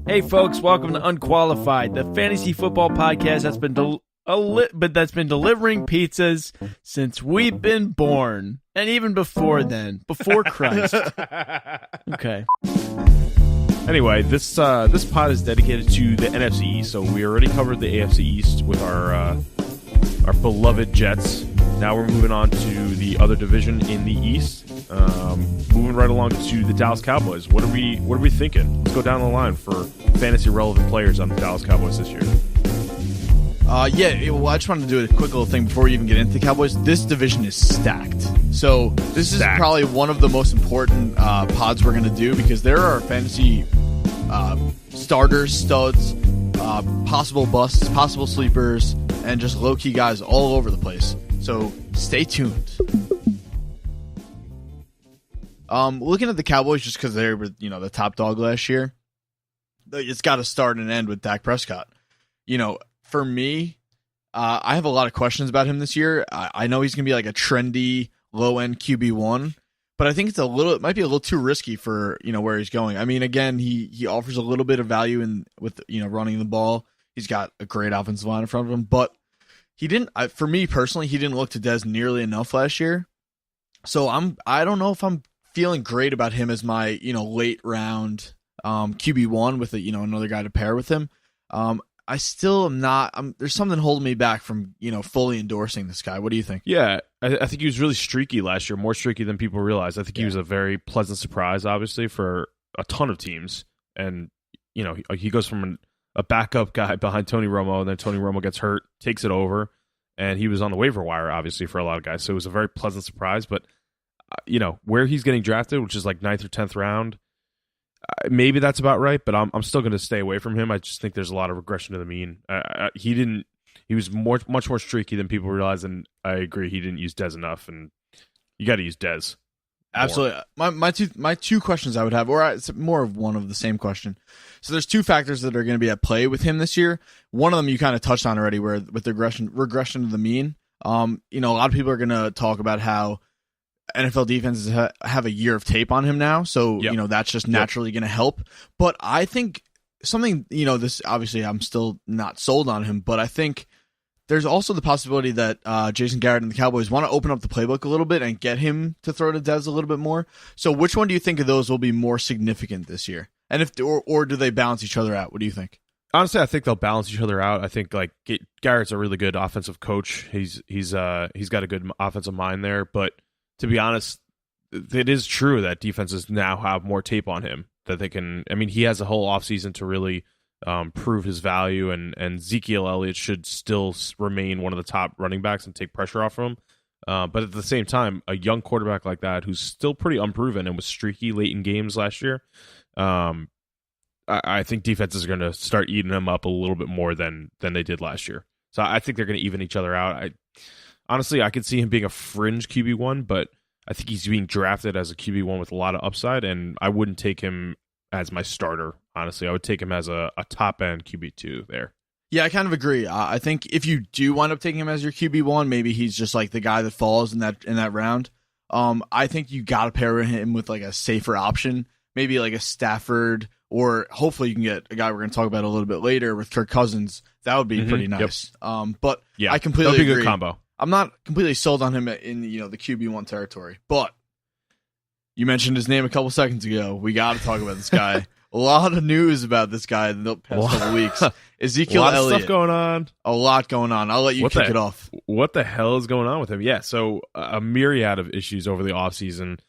Hey folks, welcome to Unqualified, the fantasy football podcast that's been delivering pizzas since we've been born, and even before then, before Christ. Okay. Anyway, this pod is dedicated to the NFC East. So we already covered the AFC East with our beloved Jets. Now we're moving on to the other division in the East. Moving right along to the Dallas Cowboys. What are we thinking? Let's go down the line for fantasy relevant players on the Dallas Cowboys this year. I just wanted to do a quick little thing before we even get into the Cowboys. This division is stacked. So this is probably one of the most important pods we're going to do because there are fantasy starters, studs, possible busts, possible sleepers, and just low-key guys all over the place. So stay tuned. Looking at the Cowboys just because they were, the top dog last year, it's got to start and end with Dak Prescott. For me, I have a lot of questions about him this year. I know he's going to be like a trendy low-end QB1, but I think it might be a little too risky for, where he's going. I mean, again, he offers a little bit of value with running the ball. He's got a great offensive line in front of him, but for me personally, he didn't look to Dez nearly enough last year. So I don't know if I'm feeling great about him as my, late round QB1 with another guy to pair with him. I still am not. There's something holding me back from fully endorsing this guy. What do you think? Yeah, I think he was really streaky last year, more streaky than people realize. I think he was a very pleasant surprise, obviously, for a ton of teams. And he goes from a backup guy behind Tony Romo, and then Tony Romo gets hurt, takes it over, and he was on the waiver wire, obviously, for a lot of guys. So it was a very pleasant surprise. But where he's getting drafted, which is like 9th or 10th round. Maybe that's about right, but I'm still going to stay away from him. I just think there's a lot of regression to the mean. He was much more streaky than people realize, and I agree he didn't use Dez enough, and you got to use Dez. Absolutely. My two questions I would have, or it's more of one of the same question. So there's two factors that are going to be at play with him this year. One of them you kind of touched on already, where with the regression to the mean. A lot of people are going to talk about how NFL defenses have a year of tape on him now, so that's just naturally going to help. But I think something, this obviously I'm still not sold on him, but I think there's also the possibility that Jason Garrett and the Cowboys want to open up the playbook a little bit and get him to throw to Dez a little bit more. So which one do you think of those will be more significant this year? And or do they balance each other out? What do you think? Honestly, I think they'll balance each other out. I think Garrett's a really good offensive coach. He's got a good offensive mind there, but to be honest, it is true that defenses now have more tape on him that they can. I mean, he has a whole offseason to really prove his value, and Ezekiel Elliott should still remain one of the top running backs and take pressure off of him. But at the same time, a young quarterback like that who's still pretty unproven and was streaky late in games last year, I think defenses are going to start eating him up a little bit more than they did last year. So I think they're going to even each other out. Honestly, I could see him being a fringe QB1, but I think he's being drafted as a QB1 with a lot of upside, and I wouldn't take him as my starter, honestly. I would take him as a top-end QB2 there. Yeah, I kind of agree. I think if you do wind up taking him as your QB1, maybe he's just like the guy that falls in that round. I think you got to pair him with like a safer option, maybe like a Stafford, or hopefully you can get a guy we're going to talk about a little bit later with Kirk Cousins. That would be pretty nice. Yep. But yeah, I completely agree. That would be a good combo. I'm not completely sold on him in the QB1 territory, but you mentioned his name a couple seconds ago. We got to talk about this guy. A lot of news about this guy in the past couple weeks. Ezekiel Elliott. A lot of stuff going on. A lot going on. I'll let you kick it off. What the hell is going on with him? Yeah, so a myriad of issues over the offseason.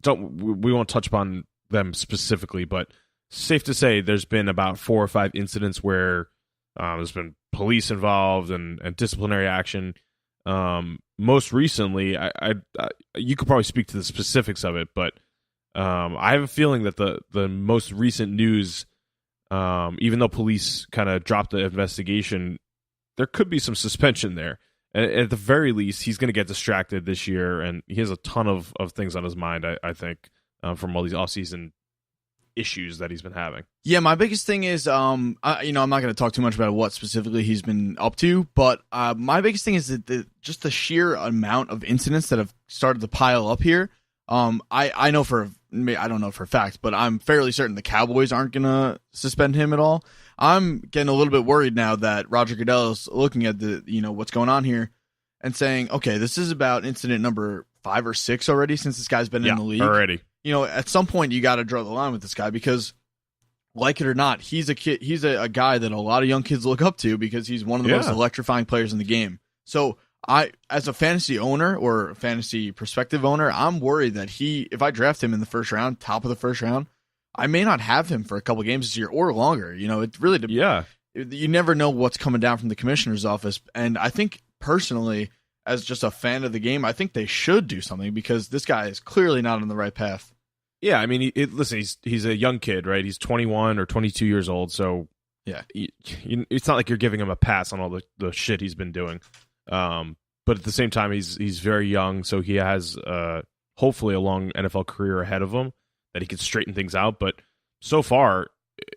We won't touch upon them specifically, but safe to say there's been about 4 or 5 incidents where there's been police involved and disciplinary action. Most recently, I you could probably speak to the specifics of it, but I have a feeling that the most recent news, even though police kind of dropped the investigation, there could be some suspension there. And at the very least, he's going to get distracted this year, and he has a ton of things on his mind, I think, from all these offseason issues that he's been having. Yeah, my biggest thing is, I'm not going to talk too much about what specifically he's been up to, but my biggest thing is that just the sheer amount of incidents that have started to pile up here. I know for I don't know for a fact, but I'm fairly certain the Cowboys aren't going to suspend him at all. I'm getting a little bit worried now that Roger Goodell is looking at what's going on here and saying, okay, this is about incident number 5 or 6 already since this guy's been in the league. Already. At some point you got to draw the line with this guy because, like it or not, he's a kid. He's a guy that a lot of young kids look up to because he's one of the most electrifying players in the game. So as a fantasy owner or fantasy perspective owner, I'm worried that if I draft him in the first round, top of the first round, I may not have him for a couple games this year or longer. It really you never know what's coming down from the commissioner's office. And I think personally, as just a fan of the game, I think they should do something because this guy is clearly not on the right path. Yeah, I mean, listen, he's a young kid, right? He's 21 or 22 years old, so yeah, it's not like you're giving him a pass on all the shit he's been doing. But at the same time, he's very young, so he has hopefully a long NFL career ahead of him that he can straighten things out. But so far,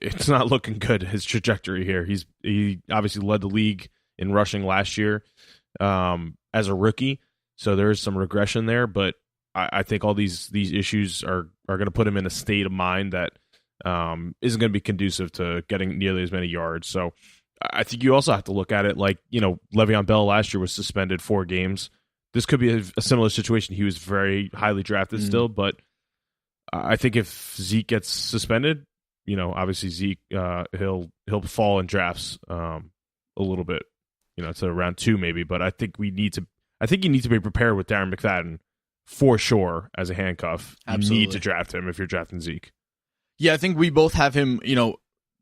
it's not looking good, his trajectory here. He obviously led the league in rushing last year as a rookie, so there is some regression there. But I think all these issues are going to put him in a state of mind that isn't going to be conducive to getting nearly as many yards. So I think you also have to look at it like, Le'Veon Bell last year was suspended 4 games. This could be a similar situation. He was very highly drafted still, but I think if Zeke gets suspended, obviously Zeke he'll fall in drafts a little bit, to round 2 maybe. But I think you need to be prepared with Darren McFadden for sure as a handcuff. Absolutely. You need to draft him if you're drafting Zeke. Yeah, I think we both have him,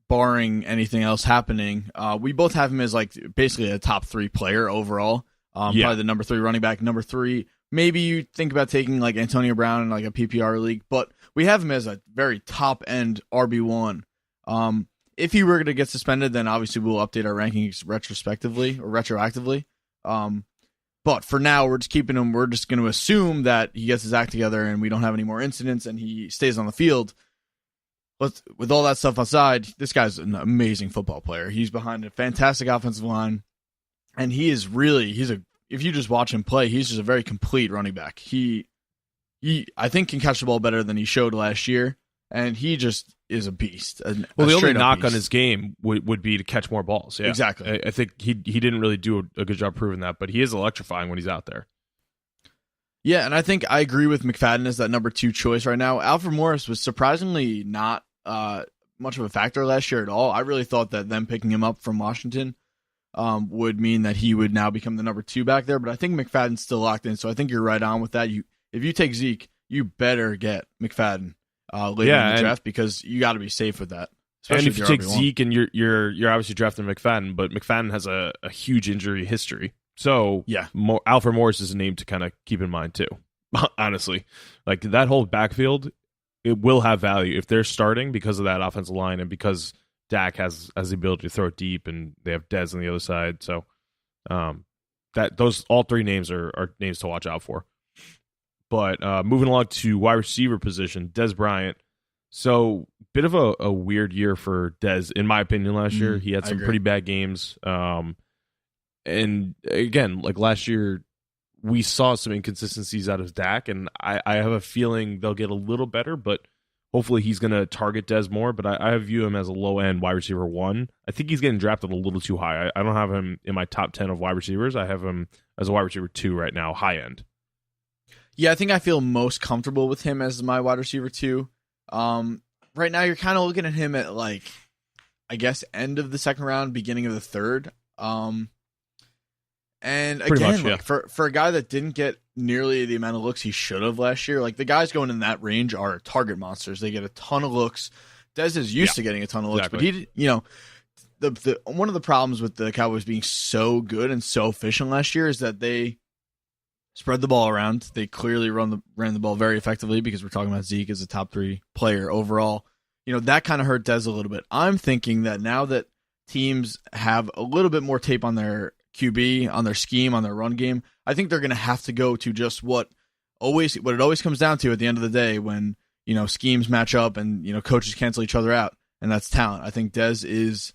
barring anything else happening. We both have him as basically a top 3 player overall. Probably the number 3 running back, number 3. Maybe you think about taking Antonio Brown in a PPR league, but we have him as a very top end RB1. If he were to get suspended, then obviously we'll update our rankings retroactively. But for now, we're just keeping him. We're just going to assume that he gets his act together and we don't have any more incidents and he stays on the field. But with all that stuff aside, this guy's an amazing football player. He's behind a fantastic offensive line, and if you just watch him play, he's just a very complete running back. He I think can catch the ball better than he showed last year, and he just is a beast. The only knock on his game would be to catch more balls. Yeah. Exactly. I think he didn't really do a good job proving that, but he is electrifying when he's out there. Yeah, and I think I agree with McFadden as that number 2 choice right now. Alfred Morris was surprisingly not much of a factor last year at all. I really thought that them picking him up from Washington would mean that he would now become the number 2 back there, but I think McFadden's still locked in, so I think you're right on with that. If you take Zeke, you better get McFadden later in the draft because you got to be safe with that. And if you take Zeke and you're obviously drafting McFadden, but McFadden has a huge injury history. So yeah, Alfred Morris is a name to kind of keep in mind too. Honestly, that whole backfield, it will have value if they're starting because of that offensive line and because Dak has the ability to throw it deep and they have Dez on the other side. So those all 3 names are names to watch out for. But moving along to wide receiver position, Dez Bryant. So bit of a weird year for Dez, in my opinion, last year. He had some pretty bad games. And again, last year, we saw some inconsistencies out of Dak, and I have a feeling they'll get a little better, but hopefully he's going to target Dez more. But I view him as a low-end wide receiver 1. I think he's getting drafted a little too high. I don't have him in my top 10 of wide receivers. I have him as a wide receiver 2 right now, high-end. Yeah, I think I feel most comfortable with him as my wide receiver 2. Right now, you're kind of looking at him at I guess end of the second round, beginning of the third. And pretty again, much, yeah. for a guy that didn't get nearly the amount of looks he should have last year, the guys going in that range are target monsters. They get a ton of looks. Dez is used to getting a ton of looks, exactly. But the one of the problems with the Cowboys being so good and so efficient last year is that they spread the ball around. They clearly ran the ball very effectively because we're talking about Zeke as a top 3 player overall. That kind of hurt Dez a little bit. I'm thinking that now that teams have a little bit more tape on their QB, on their scheme, on their run game, I think they're going to have to go to just what it always comes down to at the end of the day when, schemes match up and, coaches cancel each other out, and that's talent. I think Dez is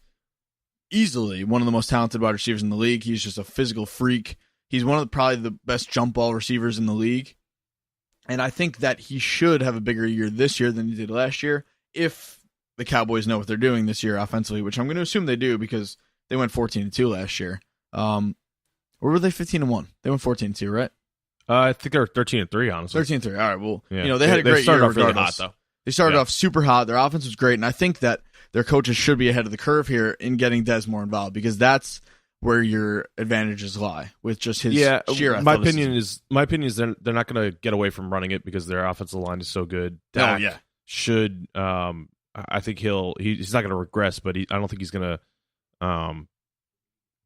easily one of the most talented wide receivers in the league. He's just a physical freak. He's one of probably the best jump ball receivers in the league. And I think that he should have a bigger year this year than he did last year if the Cowboys know what they're doing this year offensively, which I'm going to assume they do because they went 14-2 last year. Or were they 15-1? They went 14-2, right? I think they're 13-3, honestly. 13-3. All right. Well, Yeah. they had a great started year off really regardless. hot, though. They started Yeah. off super hot. Their offense was great, and I think that their coaches should be ahead of the curve here in getting Dez more involved because that's where your advantages lie with just his sheer athleticism. My opinion is they're not going to get away from running it because their offensive line is so good. Oh, yeah. Should I think he's not going to regress, but I don't think he's going to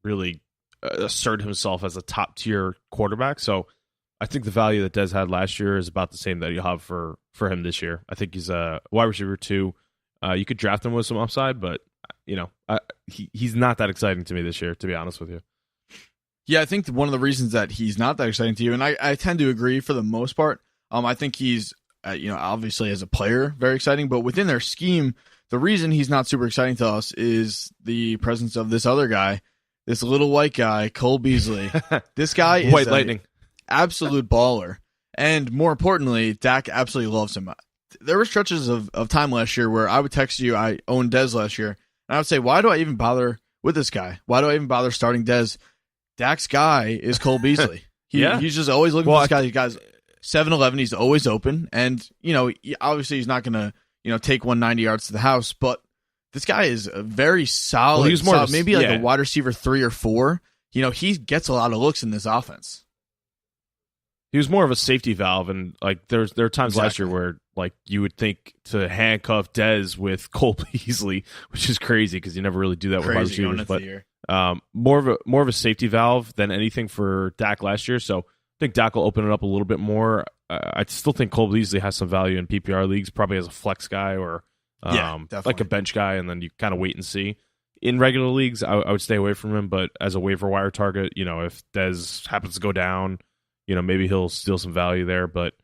really assert himself as a top tier quarterback. So I think the value that Dez had last year is about the same that you'll have for him this year. I think he's a wide receiver 2. You could draft him with some upside, but he's not that exciting to me this year, to be honest with you. Yeah, I think one of the reasons that he's not that exciting to you, and I tend to agree for the most part. I think he's obviously as a player very exciting, but within their scheme, the reason he's not super exciting to us is the presence of this other guy, this little white guy, Cole Beasley. This guy is White Lightning. Absolute baller. And more importantly, Dak absolutely loves him. There were stretches of time last year where I would text you, I owned Dez last year, and I would say, why do I even bother with this guy? Why do I even bother starting Dez? Dak's guy is Cole Beasley. He's just always looking for this guy. This guy's 7-11. He's always open. And, obviously he's not going to, take 190 yards to the house, but this guy is a very solid, he was more of a, maybe like a wide receiver 3 or 4. He gets a lot of looks in this offense. He was more of a safety valve, and like there are times last year where like you would think to handcuff Dez with Cole Beasley, which is crazy because you never really do that with wide receivers. But more of a safety valve than anything for Dak last year. So I think Dak will open it up a little bit more. I still think Cole Beasley has some value in PPR leagues, probably as a flex guy or like a bench guy, and then you kind of wait and see. In regular leagues, I would stay away from him, but as a waiver wire target, if Dez happens to go down, maybe he'll steal some value there, but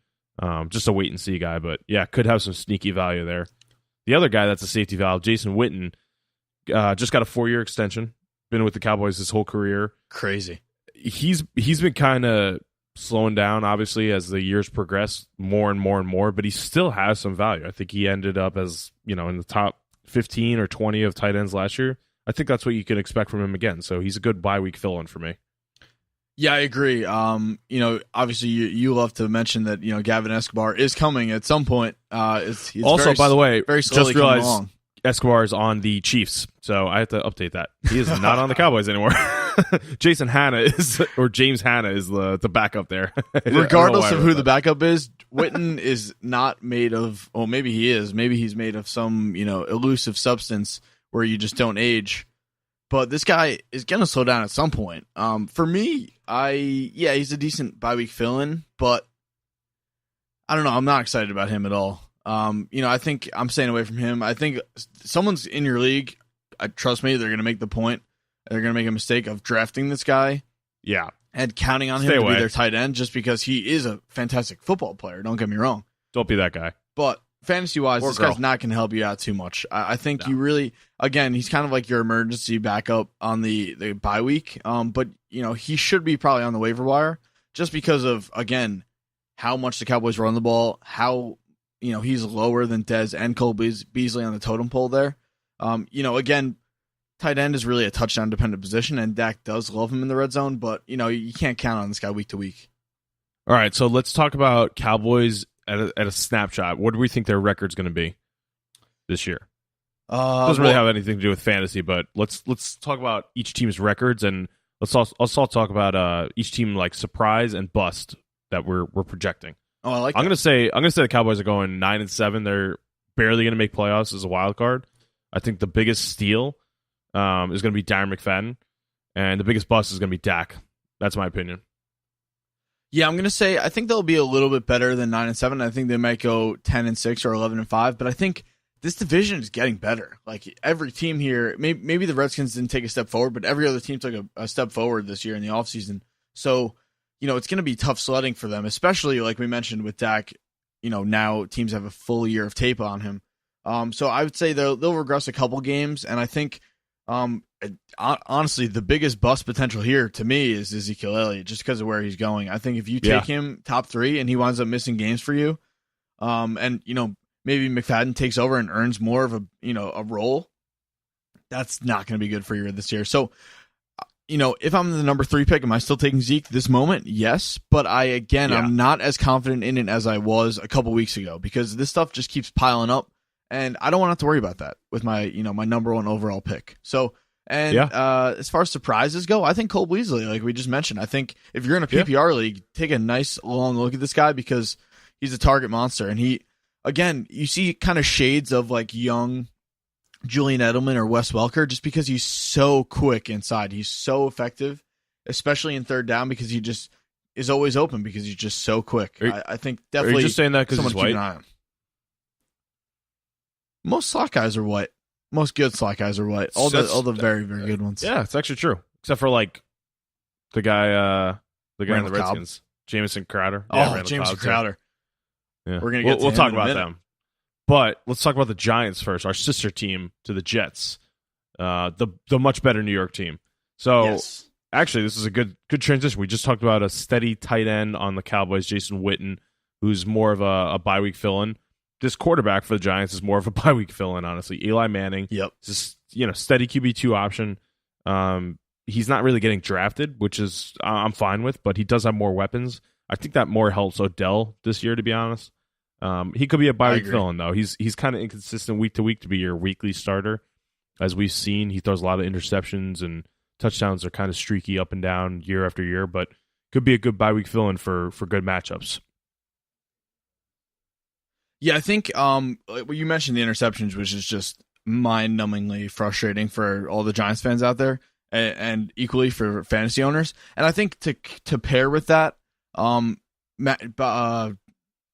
just a wait and see guy. But yeah, could have some sneaky value there. The other guy that's a safety valve, Jason Witten, just got a 4-year extension. Been with the Cowboys his whole career. Crazy. He's been kind of slowing down, obviously, as the years progress more and more and more, but he still has some value. I think he ended up as, in the top 15 or 20 of tight ends last year. I think that's what you can expect from him again. So he's a good bye week fill-in for me. Yeah, I agree. Obviously you love to mention that, Gavin Escobar is coming at some point. It's also, by the way, very slowly just realized coming along. Escobar is on the Chiefs, so I have to update that. He is not on the Cowboys anymore. James Hanna is the backup there. Regardless of who the backup is, Witten is not made of, well, maybe he is. Maybe he's made of some, elusive substance where you just don't age. But this guy is going to slow down at some point. For me, he's a decent bye week fill-in, but I don't know. I'm not excited about him at all. I think I'm staying away from him. I think someone's in your league. Trust me, they're going to make the point. They're going to make a mistake of drafting this guy. Yeah. And counting on him to be their tight end just because he is a fantastic football player. Don't get me wrong. Don't be that guy. But fantasy-wise, this guy's not going to help you out too much. I think you really, again, he's kind of like your emergency backup on the bye week. But, he should be probably on the waiver wire just because of, again, how much the Cowboys run the ball, how, he's lower than Dez and Cole Beasley on the totem pole there. Again, tight end is really a touchdown-dependent position, and Dak does love him in the red zone, but, you can't count on this guy week to week. All right, so let's talk about Cowboys at a snapshot. What do we think their record's going to be this year? Doesn't really have anything to do with fantasy, but let's talk about each team's records, and let's also talk about each team like surprise and bust that we're projecting. Oh, I like. I'm gonna say the Cowboys are going 9-7. They're barely gonna make playoffs as a wild card. I think the biggest steal is gonna be Darren McFadden, and the biggest bust is gonna be Dak. That's my opinion. Yeah, I'm gonna say I think they'll be a little bit better than 9-7. I think they might go 10-6 or 11-5. But I think this division is getting better. Like every team here, maybe the Redskins didn't take a step forward, but every other team took a step forward this year in the offseason. So, it's going to be tough sledding for them, especially like we mentioned with Dak. Now teams have a full year of tape on him. So I would say they'll regress a couple games, and I think Honestly, the biggest bust potential here to me is Ezekiel Elliott, just because of where he's going. I think if you take him top 3 and he winds up missing games for you, and maybe McFadden takes over and earns more of a role, that's not going to be good for you this year. So, if I'm the number 3 pick, am I still taking Zeke this moment? Yes, but I'm not as confident in it as I was a couple weeks ago, because this stuff just keeps piling up, and I don't want to have to worry about that with my my number 1 overall pick. So, as far as surprises go, I think Cole Beasley, like we just mentioned, I think if you're in a PPR league, take a nice long look at this guy, because he's a target monster, and you see kind of shades of like young Julian Edelman or Wes Welker, just because he's so quick inside. He's so effective, especially in third down, because he just is always open because he's just so quick. I think definitely. Are you just saying that because he's white? Most slot guys are white. Most good slot guys are white. All the very, very good ones. Yeah, it's actually true. Except for like the guy in the Redskins, Jamison Crowder. Yeah, Jamison Crowder. Yeah. We'll talk about them. But let's talk about the Giants first, our sister team to the Jets, the much better New York team. So actually, this is a good transition. We just talked about a steady tight end on the Cowboys, Jason Witten, who's more of a bye week fill-in. This quarterback for the Giants is more of a bye week fill-in, honestly. Eli Manning, just steady QB2 option. He's not really getting drafted, which is I'm fine with, but he does have more weapons. I think that more helps Odell this year, to be honest. He could be a bye week fill-in, though. He's kind of inconsistent week to week to be your weekly starter. As we've seen, he throws a lot of interceptions, and touchdowns are kind of streaky up and down year after year, but could be a good bye week fill-in for good matchups. Yeah, I think you mentioned the interceptions, which is just mind-numbingly frustrating for all the Giants fans out there, and equally for fantasy owners. And I think to pair with that,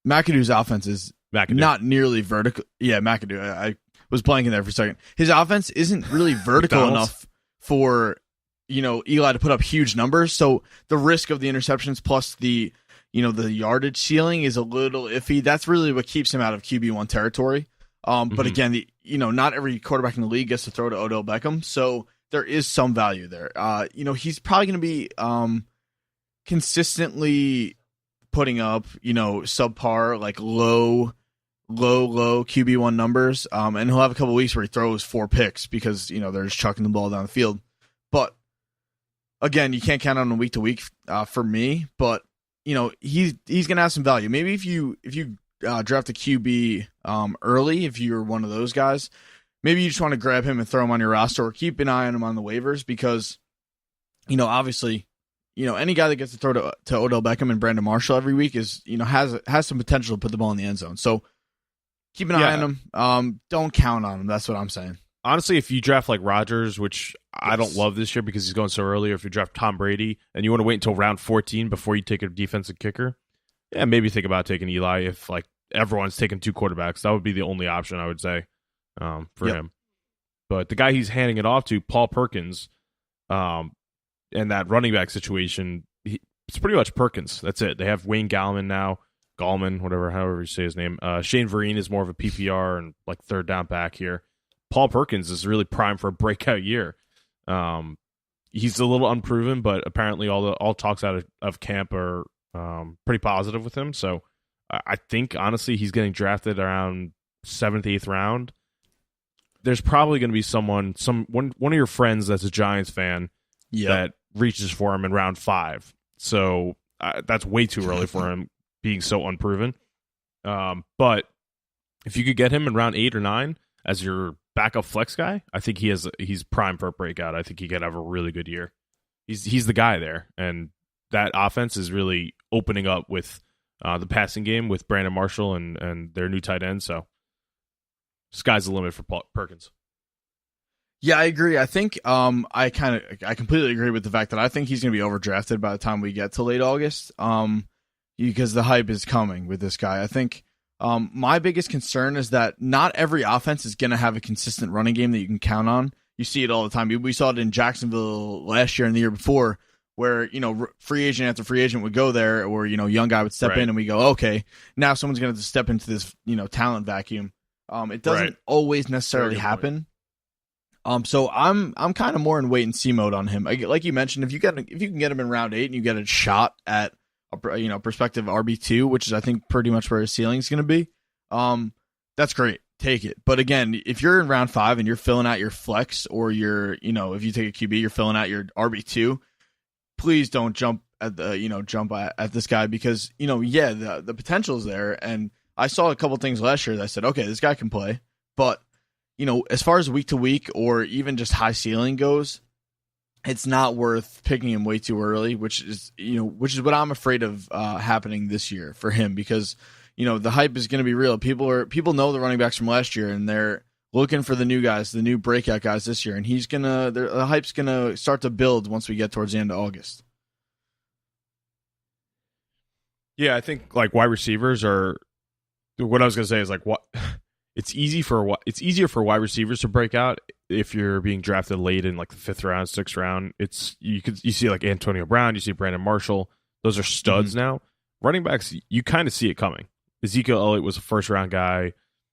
McAdoo's offense is not nearly vertical. Yeah, McAdoo. I was blanking there for a second. His offense isn't really vertical enough for Eli to put up huge numbers. So the risk of the interceptions plus the yardage ceiling is a little iffy. That's really what keeps him out of QB1 territory. But again, not every quarterback in the league gets to throw to Odell Beckham, so there is some value there. He's probably going to be consistently putting up, subpar, like low QB1 numbers. And he'll have a couple weeks where he throws 4 picks because, they're just chucking the ball down the field. But again, you can't count on him week to week for me, but he's going to have some value. Maybe if you draft a QB early, if you're one of those guys, maybe you just want to grab him and throw him on your roster, or keep an eye on him on the waivers, because obviously any guy that gets to throw to Odell Beckham and Brandon Marshall every week is has some potential to put the ball in the end zone. So keep an eye on him. Don't count on him. That's what I'm saying. Honestly, if you draft like Rodgers, which I don't love this year because he's going so early, or if you draft Tom Brady and you want to wait until round 14 before you take a defensive kicker, maybe think about taking Eli. If like everyone's taking 2 quarterbacks, that would be the only option I would say for him. But the guy he's handing it off to, Paul Perkins, and that running back situation, it's pretty much Perkins. That's it. They have Wayne Gallman now. Gallman, however you say his name. Shane Vereen is more of a PPR and like third down back here. Paul Perkins is really primed for a breakout year. He's a little unproven, but apparently all talks out of camp are pretty positive with him. So I think, honestly, he's getting drafted around 7th, 8th round. There's probably going to be one of your friends that's a Giants fan that reaches for him in round 5. So that's way too early for him, being so unproven. But if you could get him in round 8 or 9 as your backup flex guy, I think he's primed for a breakout. I think he could have a really good year. He's the guy there, and that offense is really opening up with the passing game with Brandon Marshall and their new tight end. So sky's the limit for Perkins. Yeah, I agree. I think I completely agree with the fact that I think he's going to be overdrafted by the time we get to late August. Because the hype is coming with this guy. I think my biggest concern is that not every offense is going to have a consistent running game that you can count on. You see it all the time. We saw it in Jacksonville last year and the year before, where free agent after free agent would go there, or young guy would step in, and we go, okay, now someone's going to step into this talent vacuum. It doesn't always necessarily happen. So I'm kind of more in wait and see mode on him. Like you mentioned, if you can get him in round 8 and you get a shot at a prospective RB2, which is I think pretty much where his ceiling is going to be, that's great. Take it. But again, if you're in round 5 and you're filling out your flex, or if you take a QB, you're filling out your RB2, please don't jump at this guy, because the potential is there. And I saw a couple things last year that I said, okay, this guy can play, but as far as week to week or even just high ceiling goes, it's not worth picking him way too early, which is what I'm afraid of happening this year for him, because the hype is going to be real. People know the running backs from last year, and they're looking for the new guys, the new breakout guys this year, and the hype's gonna start to build once we get towards the end of August. Yeah, I think like wide receivers are. What I was gonna say is like what. It's easier for wide receivers to break out if you're being drafted late in like the 5th round, 6th round. You see like Antonio Brown, you see Brandon Marshall. Those are studs now. Running backs, you kind of see it coming. Ezekiel Elliott was a 1st round guy.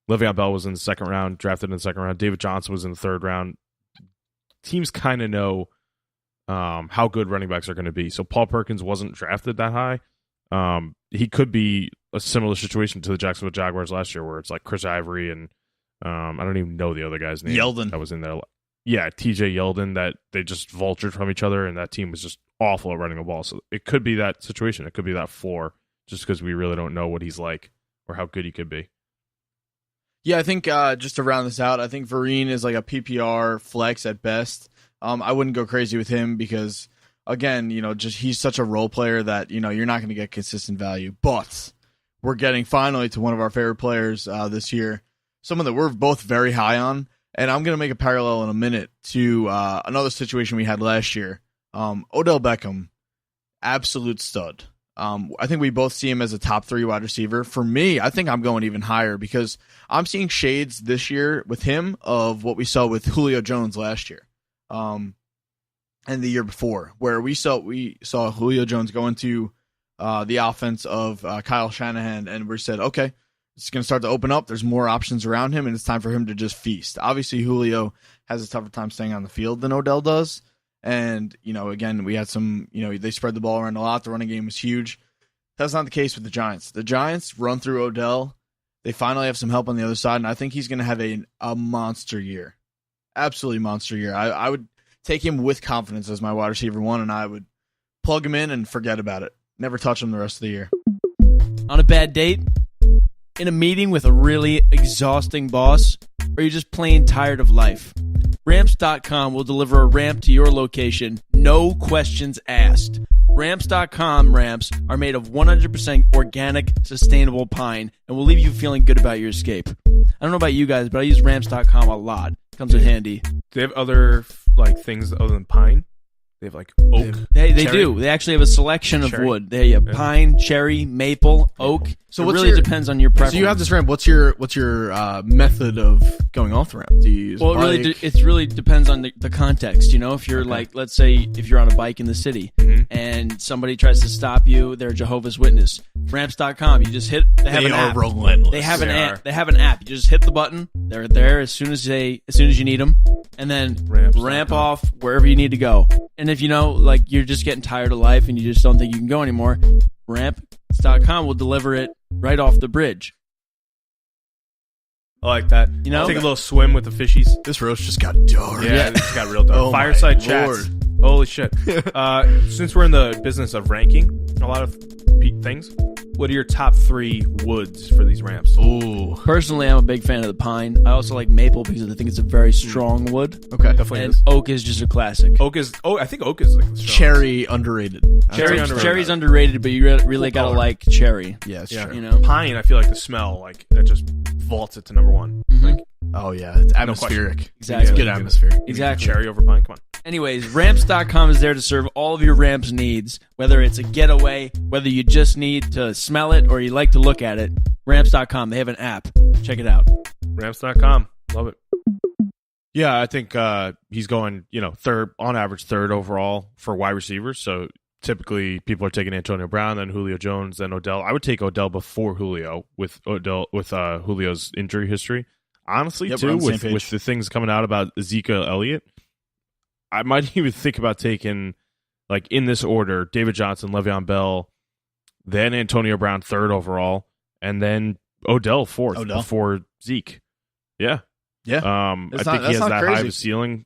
Le'Veon Bell was in the 2nd round, drafted in the 2nd round. David Johnson was in the 3rd round. Teams kind of know how good running backs are going to be. So Paul Perkins wasn't drafted that high. He could be a similar situation to the Jacksonville Jaguars last year, where it's like Chris Ivory and I don't even know the other guy's name. Yeldon. That was in there. Yeah, TJ Yeldon, that they just vultured from each other, and that team was just awful at running the ball. So it could be that situation. It could be that floor, just because we really don't know what he's like or how good he could be. Yeah, I think just to round this out, I think Vereen is like a PPR flex at best. I wouldn't go crazy with him because, again, he's such a role player that, you're not going to get consistent value. But we're getting finally to one of our favorite players this year, someone that we're both very high on. And I'm going to make a parallel in a minute to another situation we had last year. Odell Beckham, absolute stud. I think we both see him as a top 3 wide receiver. For me, I think I'm going even higher because I'm seeing shades this year with him of what we saw with Julio Jones last year. And the year before, where we saw Julio Jones go into the offense of Kyle Shanahan, and we said, okay, it's going to start to open up. There's more options around him, and it's time for him to just feast. Obviously, Julio has a tougher time staying on the field than Odell does. And, again, we had some, they spread the ball around a lot. The running game was huge. That's not the case with the Giants. The Giants run through Odell. They finally have some help on the other side, and I think he's going to have a monster year. Absolutely monster year. I would take him with confidence as my wide receiver 1, and I would plug him in and forget about it. Never touch him the rest of the year. On a bad date? In a meeting with a really exhausting boss? Or you're just plain tired of life? Ramps.com will deliver a ramp to your location, no questions asked. Ramps.com ramps are made of 100% organic, sustainable pine and will leave you feeling good about your escape. I don't know about you guys, but I use Ramps.com a lot. Comes in handy. Do they have other things other than pine? They have like oak. They do. They actually have a selection of wood. They have pine, cherry, maple, oak. So it really depends on your preference. So you have this ramp. What's your method of going off the ramp? Do you use well, it really depends on the context. If you're let's say if you're on a bike in the city and somebody tries to stop you, they're a Jehovah's Witness. Ramps.com. You just hit. They have an app. Relentless. They have an app. They have an app. You just hit the button. They're there as soon as you need them, and then ramp off wherever you need to go. And if you're just getting tired of life and you just don't think you can go anymore, Ramps.com will deliver it right off the bridge. I like that. Take a little swim with the fishies. This roast just got dark. Yeah, this got real dark. Fireside chats. Lord. Holy shit. Since we're in the business of ranking a lot of things, what are your top 3 woods for these ramps? Ooh. Personally, I'm a big fan of the pine. I also like maple because I think it's a very strong wood. Okay. Definitely and is. Oak is just a classic. I think oak is like the strongest. Cherry underrated. Cherry's underrated, but you really gotta like cherry. Yeah, it's Yeah. true. Pine, I feel like the smell, that just vaults it to number 1. Mhm. Oh yeah, it's atmospheric. Exactly. It's good atmosphere. Exactly. Cherry over pine, come on. Anyways, Ramps.com is there to serve all of your ramps needs, whether it's a getaway, whether you just need to smell it or you like to look at it. Ramps.com, they have an app. Check it out. Ramps.com. Love it. Yeah, I think he's going, third, on average, third overall for wide receivers. So typically people are taking Antonio Brown, then Julio Jones, then Odell. I would take Odell before Julio with Julio's injury history. honestly, Yep, too, we're on the same with page. the things coming out about Ezekiel Elliott, I might even think about taking, like, in this order, David Johnson, Le'Veon Bell, then Antonio Brown third overall, and then Odell fourth before Zeke. Yeah. Yeah. I think he has that high of a ceiling.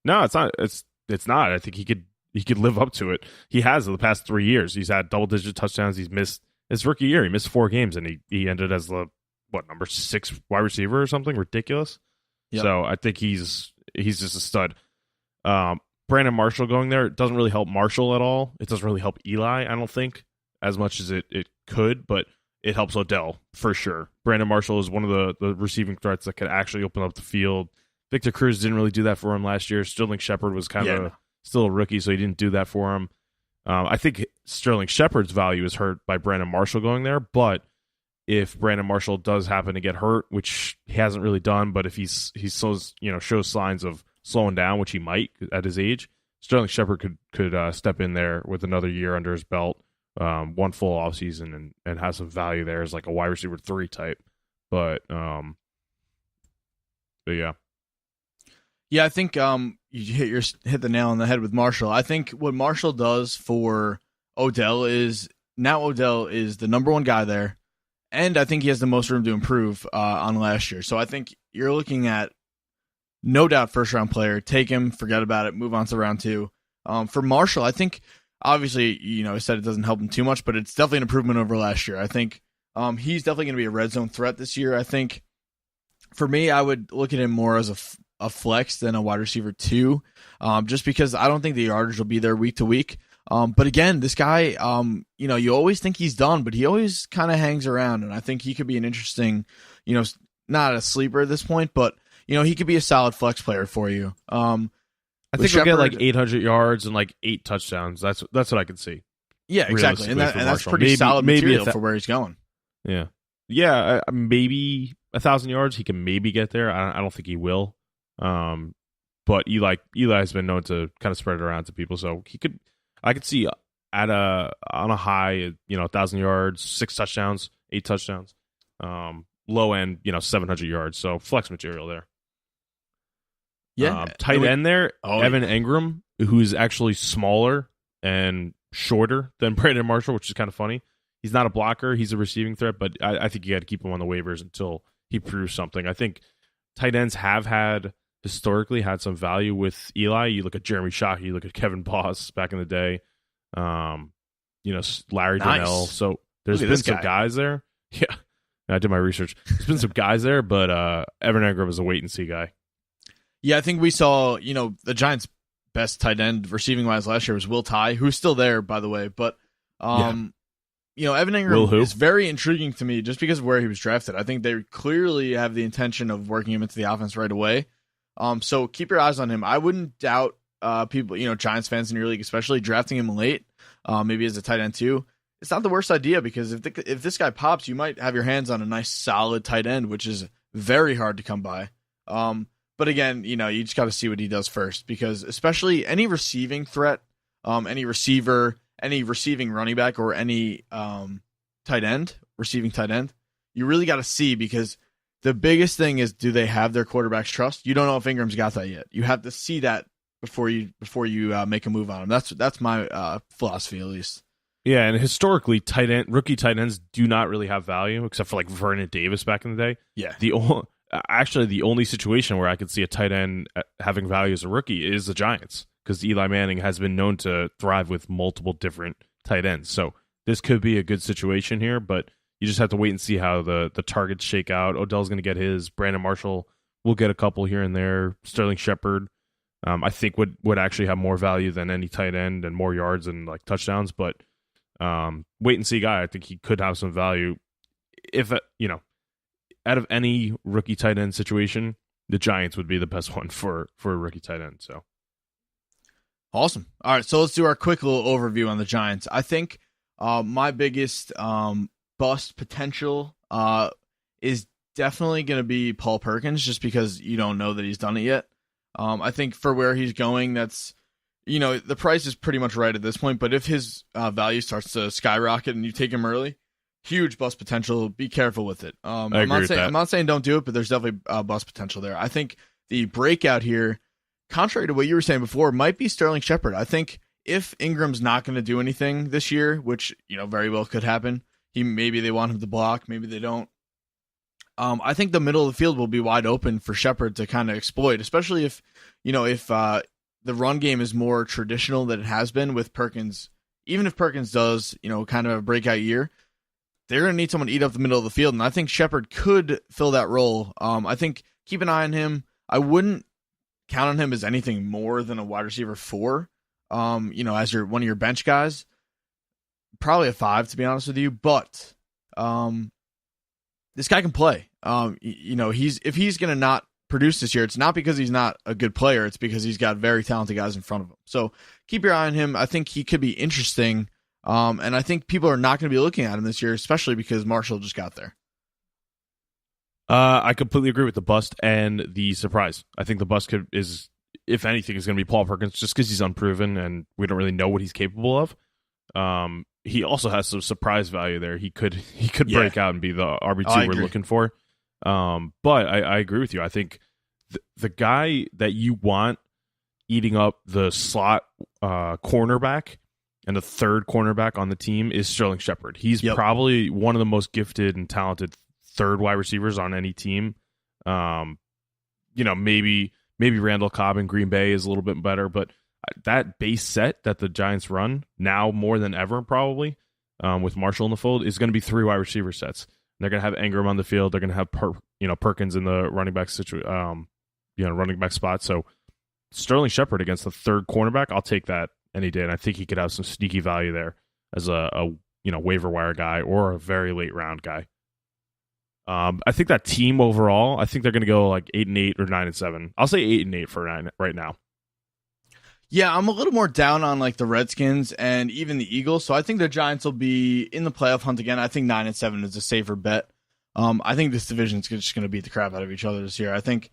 No, it's not. It's not. I think he could live up to it. He has the past 3 years. He's had double-digit touchdowns. He's missed his rookie year. He missed 4 games, and he ended as the number 6 wide receiver or something ridiculous. Yep. So I think he's just a stud. Brandon Marshall going there doesn't really help Marshall at all. It doesn't really help Eli, I don't think, as much as it could, but it helps Odell for sure. Brandon Marshall is one of the receiving threats that could actually open up the field. Victor Cruz didn't really do that for him last year. Sterling Shepard was still a rookie, so he didn't do that for him. I think Sterling Shepard's value is hurt by Brandon Marshall going there, but if Brandon Marshall does happen to get hurt, which he hasn't really done, but if he shows signs of slowing down, which he might at his age, Sterling Shepard could step in there with another year under his belt, one full offseason and have some value there as like a wide receiver 3 type. But yeah. Yeah, I think you hit the nail on the head with Marshall. I think what Marshall does for Odell is now Odell is the number 1 guy there, and I think he has the most room to improve on last year. So I think you're looking at no doubt first-round player. Take him, forget about it, move on to round 2. For Marshall, I think obviously I said it doesn't help him too much, but it's definitely an improvement over last year. I think he's definitely going to be a red zone threat this year. I think for me, I would look at him more as a flex than a wide receiver 2, just because I don't think the yardage will be there week to week. But again, this guy, you always think he's done, but he always kind of hangs around, and I think he could be an interesting, not a sleeper at this point, but he could be a solid flex player for you. I think he'll get like 800 yards and like 8 touchdowns. That's what I could see. Yeah, exactly, and that's pretty maybe, solid material for where he's going. Yeah, maybe 1,000 yards. He can maybe get there. I don't think he will. But Eli's been known to kind of spread it around to people, so I could see on a high, 1,000 yards, 6 touchdowns, 8 touchdowns. Low end, 700 yards. So flex material there. Yeah, tight end there, Evan Engram, who's actually smaller and shorter than Brandon Marshall, which is kind of funny. He's not a blocker; he's a receiving threat, but I think you got to keep him on the waivers until he proves something. I think tight ends have historically had some value with Eli. You look at Jeremy Shockey, you look at Kevin Boss back in the day, Larry Donnell. So there's been some guys there. Yeah, I did my research. There's been some guys there, but Evan Engram is a wait and see guy. Yeah, I think we saw, the Giants' best tight end receiving wise last year was Will Tye, who's still there, by the way. But, Evan Engram is very intriguing to me just because of where he was drafted. I think they clearly have the intention of working him into the offense right away. So keep your eyes on him. I wouldn't doubt people, Giants fans in your league, especially drafting him late, maybe as a tight end too. It's not the worst idea because if this guy pops, you might have your hands on a nice solid tight end, which is very hard to come by. But again, you just got to see what he does first, because especially any receiving threat, any receiver, any receiving running back, or any receiving tight end, you really got to see, because the biggest thing is, do they have their quarterback's trust? You don't know if Ingram's got that yet. You have to see that before you make a move on him. That's my philosophy, at least. Yeah, and historically, rookie tight ends do not really have value, except for like Vernon Davis back in the day. Yeah. The only situation where I could see a tight end having value as a rookie is the Giants, because Eli Manning has been known to thrive with multiple different tight ends. So this could be a good situation here, but you just have to wait and see how the targets shake out. Odell's going to get his. Brandon Marshall will get a couple here and there. Sterling Shepard, I think would actually have more value than any tight end and more yards and like touchdowns. But wait and see guy. I think he could have some value. If out of any rookie tight end situation, the Giants would be the best one for a rookie tight end. So awesome. All right, so let's do our quick little overview on the Giants. I think my biggest bust potential is definitely going to be Paul Perkins, just because you don't know that he's done it yet. I think for where he's going, that's the price is pretty much right at this point. But if his value starts to skyrocket and you take him early, huge bust potential. Be careful with it. I agree with that. I'm not saying don't do it, but there's definitely bust potential there. I think the breakout here, contrary to what you were saying before, might be Sterling Shepard. I think if Ingram's not going to do anything this year, which very well could happen, maybe they want him to block, maybe they don't. I think the middle of the field will be wide open for Shepard to kind of exploit, especially if the run game is more traditional than it has been with Perkins. Even if Perkins does, kind of a breakout year, they're going to need someone to eat up the middle of the field, and I think Shepard could fill that role. I think keep an eye on him. I wouldn't count on him as anything more than a wide receiver 4, as one of your bench guys. Probably a 5, to be honest with you, but this guy can play. If he's going to not produce this year, it's not because he's not a good player, it's because he's got very talented guys in front of him. So keep your eye on him. I think he could be interesting. And I think people are not going to be looking at him this year, especially because Marshall just got there. I completely agree with the bust and the surprise. I think the bust is, if anything, is going to be Paul Perkins, just because he's unproven and we don't really know what he's capable of. He also has some surprise value there. He could break out and be the RB2 we're looking for. But I agree with you. I think the guy that you want eating up the slot cornerback and the third cornerback on the team is Sterling Shepard. He's probably one of the most gifted and talented third wide receivers on any team. Maybe Randall Cobb in Green Bay is a little bit better, but that base set that the Giants run now more than ever, probably with Marshall in the fold, is going to be 3 wide receiver sets. They're going to have Ingram on the field. They're going to have Perkins in the running back running back spot. So Sterling Shepard against the third cornerback, I'll take that any day, and I think he could have some sneaky value there as a waiver wire guy or a very late round guy. I think that team overall, I think they're going to go like 8-8 or 9-7. I'll say 8-8 for right now. Yeah, I'm a little more down on like the Redskins and even the Eagles. So I think the Giants will be in the playoff hunt again. I think 9-7 is a safer bet. I think this division is just going to beat the crap out of each other this year. I think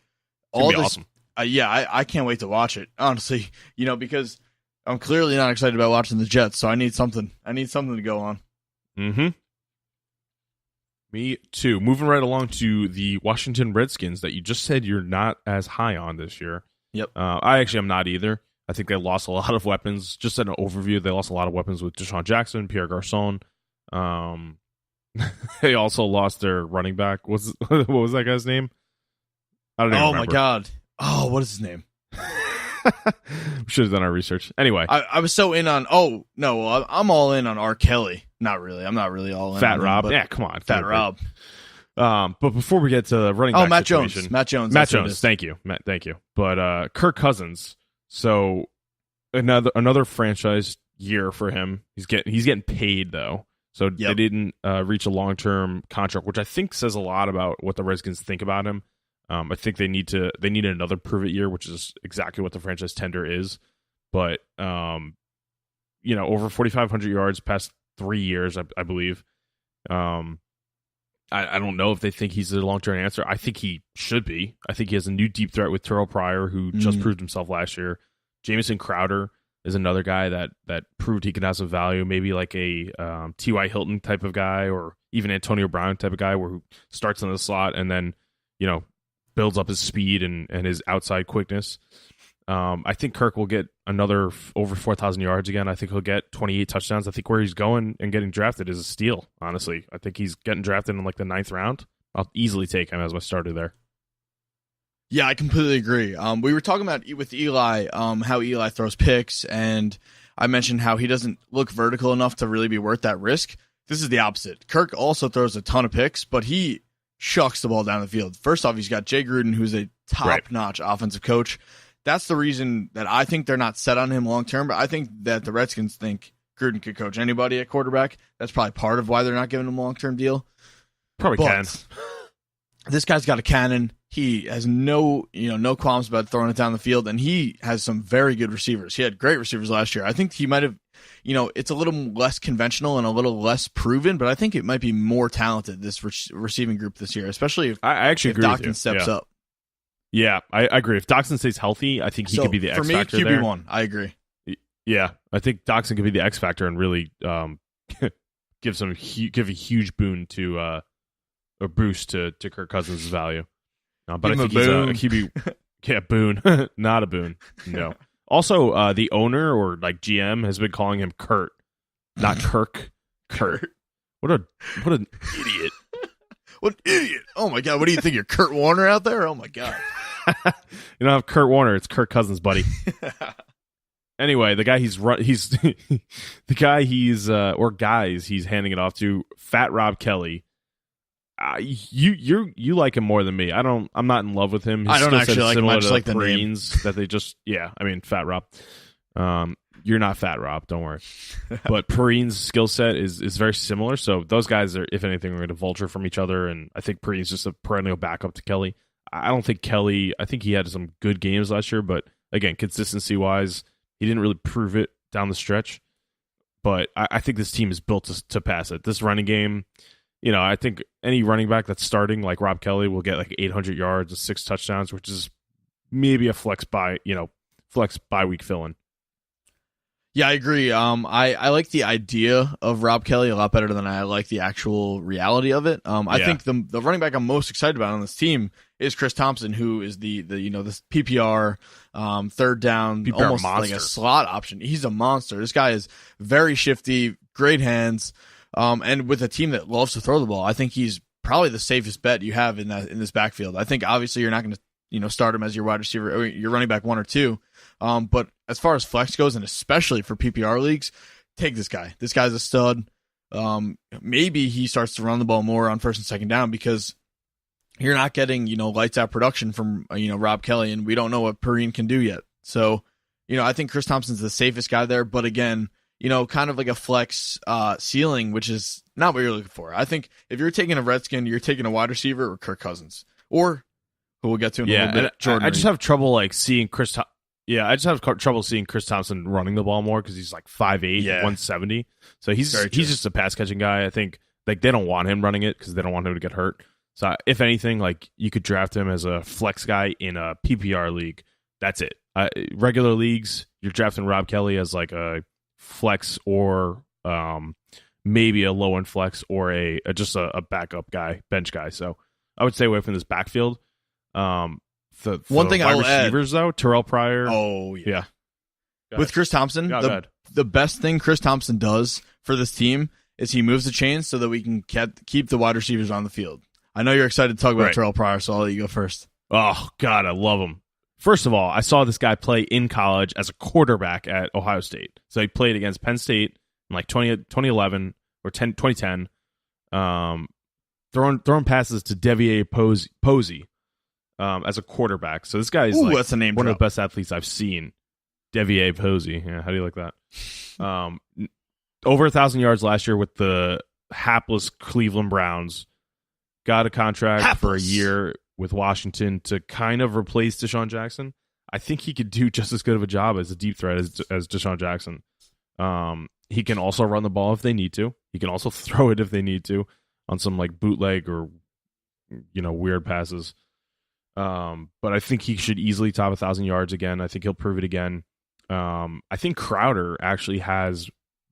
all this. Awesome. I can't wait to watch it, honestly. Because I'm clearly not excited about watching the Jets, so I need something. To go on. Mm-hmm. Me too. Moving right along to the Washington Redskins that you just said you're not as high on this year. Yep. I actually am not either. I think they lost a lot of weapons. Just an overview, they lost a lot of weapons with Deshaun Jackson, Pierre Garçon. They also lost their running back. What was that guy's name? I don't even remember. My God. Oh, what is his name? We should have done our research. Anyway. I was so in on, I'm all in on R. Kelly. Not really. I'm not really all in Fat on Rob. him, Yeah, come on. Fat Rob. But before we get to the running back Matt situation. Jones. Matt Jones. Thank you. Matt, thank you. But Kirk Cousins. So another franchise year for him. He's getting paid though. So they didn't reach a long-term contract, which I think says a lot about what the Redskins think about him. I think they need another prove-it year, which is exactly what the franchise tender is. But over 4,500 yards past 3 years, I believe. I don't know if they think he's a long-term answer. I think he should be. I think he has a new deep threat with Terrell Pryor, who just proved himself last year. Jamison Crowder is another guy that proved he can have some value, maybe like a T.Y. Hilton type of guy, or even Antonio Brown type of guy, who starts in the slot and then builds up his speed and his outside quickness. I think Kirk will get another over 4,000 yards again. I think he'll get 28 touchdowns. I think where he's going and getting drafted is a steal, honestly. I think he's getting drafted in like the 9th round. I'll easily take him as my starter there. Yeah, I completely agree. We were talking about with Eli, how Eli throws picks, and I mentioned how he doesn't look vertical enough to really be worth that risk. This is the opposite. Kirk also throws a ton of picks, but he shucks the ball down the field. First off, he's got Jay Gruden, who's a top-notch offensive coach. That's the reason that I think they're not set on him long-term, but I think that the Redskins think Gruden could coach anybody at quarterback. That's probably part of why they're not giving him a long-term deal. Probably can. This guy's got a cannon. He has no qualms about throwing it down the field, and he has some very good receivers. He had great receivers last year. I think he might have, it's a little less conventional and a little less proven, but I think it might be more talented, this receiving group this year, especially if I actually agree Docton with you. steps up. Yeah, I agree. If Doxson stays healthy, I think he could be the X factor there. For me, QB1, I agree. Yeah, I think Doxson could be the X factor and really give a huge boon to or boost to Kirk Cousins' value. But Give I him think he's a QB. Yeah, boon, not a boon. No. Also, the owner or like GM has been calling him Kurt, not Kirk. Kurt. What an idiot. What an idiot. Oh my God. What do you think? You're Kurt Warner out there? Oh my God. You don't have Kurt Warner. It's Kirk Cousins, buddy. Anyway, the guy he's the guy he's handing it off to, Fat Rob Kelly. You like him more than me. I'm not in love with him. His I don't actually like him. I just like the name. That they just Fat Rob. You're not Fat Rob, don't worry. But Perrine's skill set is very similar. So those guys are, if anything, are going to vulture from each other. And I think Perrine's just a perennial backup to Kelly. I don't think Kelly. I think he had some good games last year, but again, consistency wise, he didn't really prove it down the stretch. But I think this team is built to pass it. This running game. I think any running back that's starting like Rob Kelly will get like 800 yards and 6 touchdowns, which is maybe a flex bye week fill-in. Yeah, I agree. I like the idea of Rob Kelly a lot better than I like the actual reality of it. I think the running back I'm most excited about on this team is Chris Thompson, who is the this PPR third down, PPR almost monster. like a slot option. He's a monster. This guy is very shifty, great hands. And with a team that loves to throw the ball, I think he's probably the safest bet you have in this backfield. I think obviously you're not going to start him as your wide receiver or your running back 1 or 2. But as far as flex goes, and especially for PPR leagues, take this guy. This guy's a stud. Maybe he starts to run the ball more on first and second down because you're not getting lights out production from Rob Kelly, and we don't know what Perrine can do yet. So I think Chris Thompson's the safest guy there. But again, kind of like a flex ceiling, which is not what you're looking for. I think if you're taking a Redskin, you're taking a wide receiver or Kirk Cousins, or who we'll get to in a little bit. Jordan I just have trouble seeing Chris. I just have trouble seeing Chris Thompson running the ball more because he's like 5'8", 170. So he's just a pass catching guy. I think like they don't want him running it because they don't want him to get hurt. So if anything, like you could draft him as a flex guy in a PPR league. That's it. Regular leagues, you're drafting Rob Kelly as like a flex or maybe a low end flex or just a backup guy, bench guy. So I would stay away from this backfield. The one thing I will receivers add, though, Terrell Pryor. Oh yeah. With Chris Thompson, the best thing Chris Thompson does for this team is he moves the chains so that we can keep the wide receivers on the field. I know you're excited to talk about Terrell Pryor, so I'll let you go first. Oh God, I love him. First of all, I saw this guy play in college as a quarterback at Ohio State. So he played against Penn State in like 2011 or 2010, throwing passes to Devier Posey as a quarterback. So this guy is that's a name one drop. of the best athletes I've seen. Devier Posey. Yeah, how do you like that? Over 1,000 yards last year with the hapless Cleveland Browns. Got a contract for a year with Washington to kind of replace Deshaun Jackson. I think he could do just as good of a job as a deep threat as Deshaun Jackson. He can also run the ball if they need to. He can also throw it if they need to on some like bootleg or weird passes. But I think he should easily top 1,000 yards again. I think he'll prove it again. I think Crowder actually has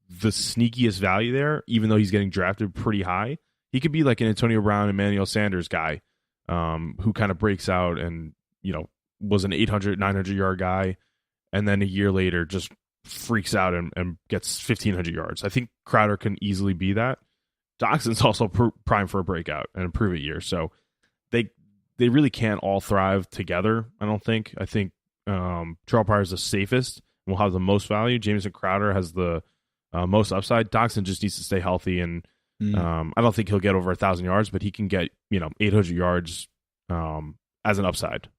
the sneakiest value there, even though he's getting drafted pretty high. He could be like an Antonio Brown, Emmanuel Sanders guy, who kind of breaks out and, was an 800, 900-yard guy, and then a year later just freaks out and gets 1,500 yards. I think Crowder can easily be that. Doxson's also primed for a breakout and improve it year. So they really can't all thrive together, I don't think. I think Terrell Pryor is the safest and will have the most value. Jamison Crowder has the most upside. Doxson just needs to stay healthy, and I don't think he'll get over 1,000 yards, but he can get 800 yards as an upside.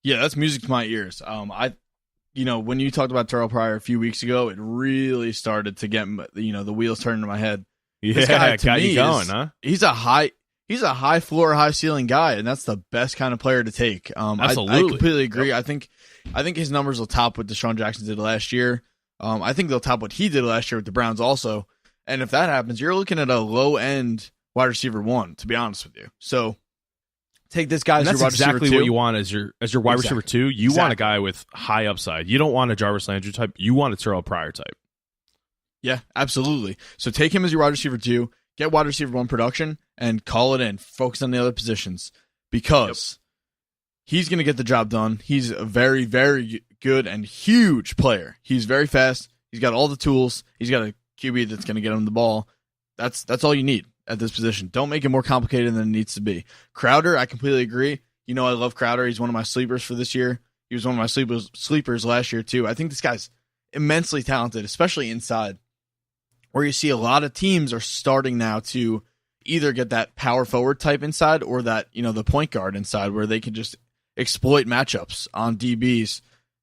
Yeah, that's music to my ears. When you talked about Terrell Pryor a few weeks ago, it really started to get the wheels turning in my head. Yeah, this guy, to got me, you going, huh? He's a high floor, high ceiling guy, and that's the best kind of player to take. Absolutely. I completely agree. Yep. I think his numbers will top what Deshaun Jackson did last year. I think they'll top what he did last year with the Browns also. And if that happens, you're looking at a low end wide receiver 1, to be honest with you. So take this guy as your wide exactly receiver 2. what you want as your wide receiver 2. You want a guy with high upside. You don't want a Jarvis Landry type. You want a Terrell Pryor type. Yeah, absolutely. So take him as your wide receiver 2, get wide receiver 1 production, and call it in. Focus on the other positions because he's going to get the job done. He's a very, very good and huge player. He's very fast. He's got all the tools. He's got a QB that's going to get him the ball. That's all you need at this position. Don't make it more complicated than it needs to be. Crowder, I completely agree. You know I love Crowder. He's one of my sleepers for this year. He was one of my sleepers last year too. I think this guy's immensely talented, especially inside, where you see a lot of teams are starting now to either get that power forward type inside or that, the point guard inside where they can just exploit matchups on DBs.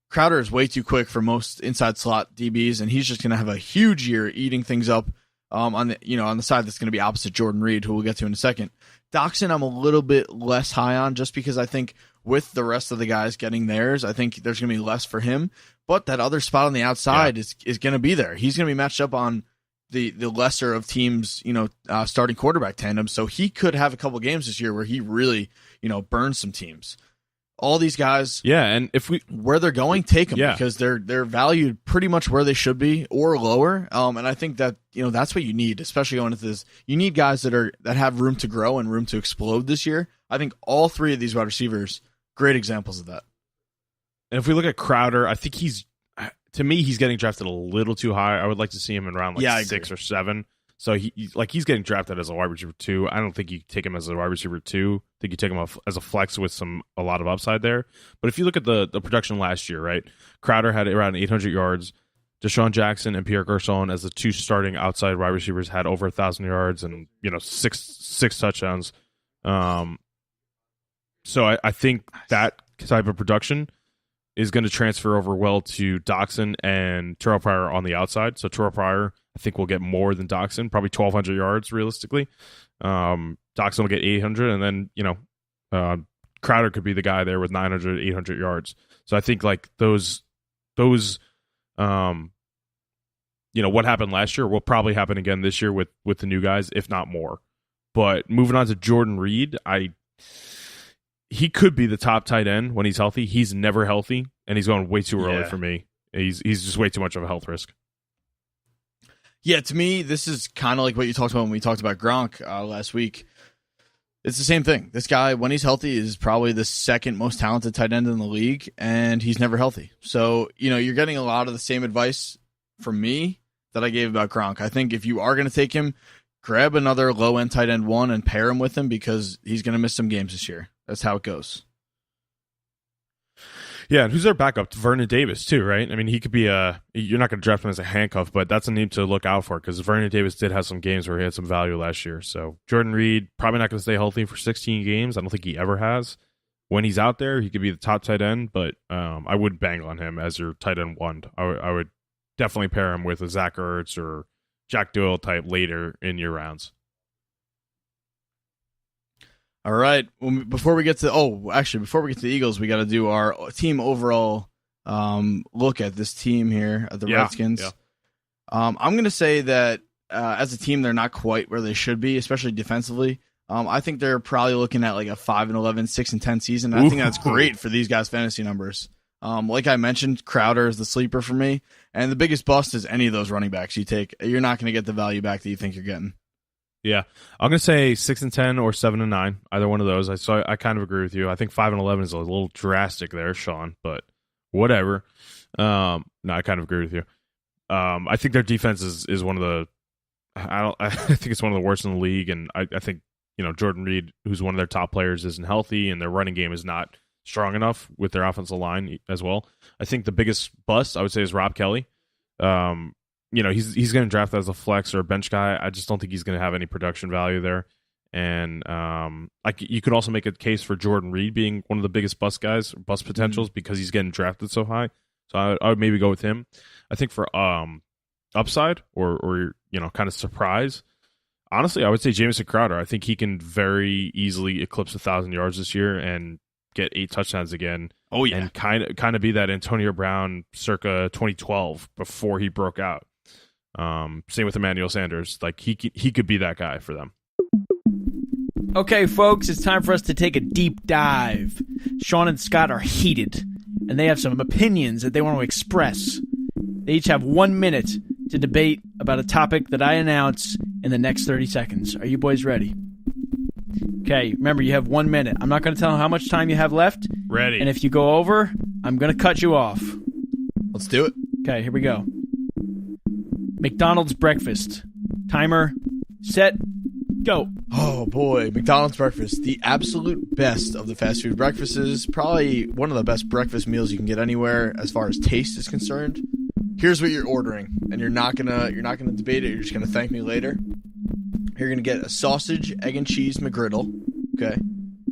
Crowder is way too quick for most inside slot DBs, and he's just going to have a huge year eating things up on the side that's going to be opposite Jordan Reed, who we'll get to in a second. Doxson, I'm a little bit less high on just because I think with the rest of the guys getting theirs, I think there's going to be less for him. But that other spot on the outside is going to be there. He's going to be matched up on the lesser of teams, starting quarterback tandem. So he could have a couple games this year where he really, burns some teams. All these guys, and where they're going, take them because they're valued pretty much where they should be or lower. And I think that that's what you need, especially going into this. You need guys that have room to grow and room to explode this year. I think all 3 of these wide receivers, great examples of that. And if we look at Crowder, I think he's getting drafted a little too high. I would like to see him in round 6 or 7. So he's getting drafted as a wide receiver 2. I don't think you take him as a wide receiver 2. I think you take him as a flex with a lot of upside there. But if you look at the production last year, right? Crowder had around 800 yards. Deshaun Jackson and Pierre Garçon as the 2 starting outside wide receivers had over 1,000 yards and 6 touchdowns. So I think that type of production is going to transfer over well to Doxson and Terrell Pryor on the outside. So Terrell Pryor, I think, will get more than Doxson, probably 1,200 yards realistically. Doxson will get 800, and then Crowder could be the guy there with 900, 800 yards. So I think like those what happened last year will probably happen again this year with the new guys, if not more. But moving on to Jordan Reed, he could be the top tight end when he's healthy. He's never healthy, and he's going way too early for me. He's just way too much of a health risk. Yeah, to me, this is kind of like what you talked about when we talked about Gronk last week. It's the same thing. This guy, when he's healthy, is probably the second most talented tight end in the league, and he's never healthy. So, you're getting a lot of the same advice from me that I gave about Gronk. I think if you are going to take him, grab another low-end tight end 1 and pair him with him because he's going to miss some games this year. That's how it goes. Yeah, and who's their backup? Vernon Davis, too, right? I mean, he could be you're not going to draft him as a handcuff, but that's a name to look out for because Vernon Davis did have some games where he had some value last year. So Jordan Reed, probably not going to stay healthy for 16 games. I don't think he ever has. When he's out there, he could be the top tight end, but I would bang on him as your tight end 1. I would definitely pair him with a Zach Ertz or Jack Doyle type later in your rounds. All right. Before we get to the Eagles, we got to do our team overall look at this team here at the Redskins. Yeah. I'm going to say that as a team, they're not quite where they should be, especially defensively. I think they're probably looking at like a 5-11, 6-10 season. I think that's great for these guys' fantasy numbers. Like I mentioned, Crowder is the sleeper for me, and the biggest bust is any of those running backs you take. You're not going to get the value back that you think you're getting. Yeah, I'm gonna say 6-10 or 7-9, either one of those. I kind of agree with you. I think 5-11 is a little drastic there, Sean, but whatever. No, I kind of agree with you. I think their defense is one of the. I think it's one of the worst in the league, and I think Jordan Reed, who's one of their top players, isn't healthy, and their running game is not strong enough with their offensive line as well. I think the biggest bust I would say is Rob Kelly. He's going to draft as a flex or a bench guy. I just don't think he's going to have any production value there. And you could also make a case for Jordan Reed being one of the biggest bust potentials because he's getting drafted so high. So I would maybe go with him. I think for upside or kind of surprise, honestly, I would say Jamison Crowder. I think he can very easily eclipse 1,000 yards this year and get 8 touchdowns again. Oh yeah, and kind of be that Antonio Brown circa 2012 before he broke out. Same with Emmanuel Sanders. Like he could be that guy for them. Okay, folks, it's time for us to take a deep dive. Sean and Scott are heated, and they have some opinions that they want to express. They each have 1 minute to debate about a topic that I announce in the next 30 seconds. Are you boys ready? Okay, remember, you have 1 minute. I'm not going to tell how much time you have left. Ready. And if you go over, I'm going to cut you off. Let's do it. Okay, here we go. McDonald's breakfast. Timer, set, go. Oh boy, McDonald's breakfast, the absolute best of the fast food breakfasts. Probably one of the best breakfast meals you can get anywhere as far as taste is concerned. Here's what you're ordering, and you're not gonna debate it. You're just gonna thank me later. You're gonna get a sausage, egg, and cheese McGriddle. Okay,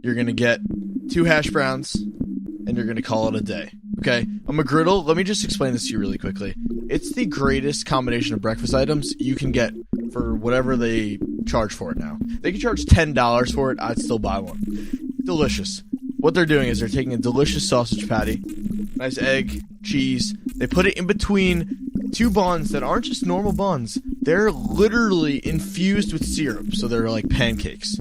you're gonna get 2 hash browns, and you're gonna call it a day. Okay, a McGriddle. Let me just explain this to you really quickly. It's the greatest combination of breakfast items you can get for whatever they charge for it now. They can charge $10 for it. I'd still buy one. Delicious. What they're doing is they're taking a delicious sausage patty, nice egg, cheese. They put it in between 2 buns that aren't just normal buns. They're literally infused with syrup, so they're like pancakes.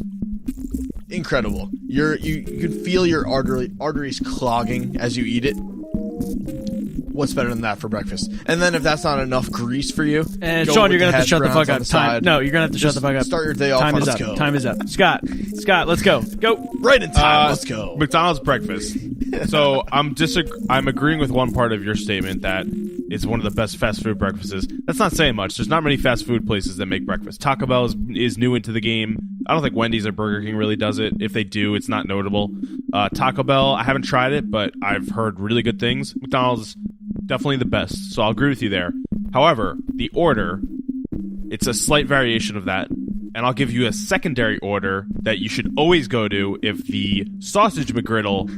Incredible. You can feel your arteries clogging as you eat it. What's better than that for breakfast? And then if that's not enough grease for you, and Sean, you're gonna have to shut the fuck up. Time. No, you're gonna have to shut the fuck up. Start your day off. Time is up. Time is up. Scott, let's go. Go right in time. Let's go. McDonald's breakfast. So I'm agreeing with one part of your statement that it's one of the best fast food breakfasts. That's not saying much. There's not many fast food places that make breakfast. Taco Bell is new into the game. I don't think Wendy's or Burger King really does it. If they do, it's not notable. Taco Bell, I haven't tried it, but I've heard really good things. McDonald's, definitely the best, so I'll agree with you there. However, the order, it's a slight variation of that, and I'll give you a secondary order that you should always go to if the sausage McGriddle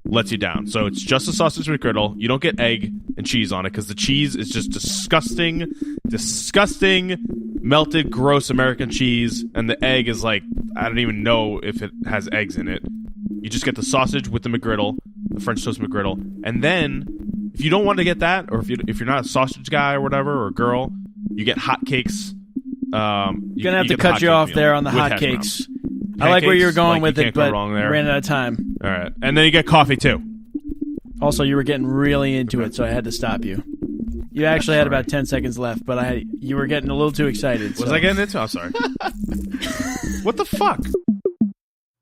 lets you down. So it's just a sausage McGriddle. You don't get egg and cheese on it because the cheese is just disgusting, melted, gross American cheese, and the egg is like, I don't even know if it has eggs in it. You just get the sausage with the McGriddle, the French toast McGriddle, and then if you don't want to get that, or if you're not a sausage guy or whatever, or girl, you get hotcakes. You're gonna have to cut you off there on the hotcakes. I like where you're going with it, but ran out of time. All right, and then you get coffee too. Also, you were getting really into it, so I had to stop you. You actually had about 10 seconds left, but you were getting a little too excited. Was I getting into? I'm sorry. What the fuck?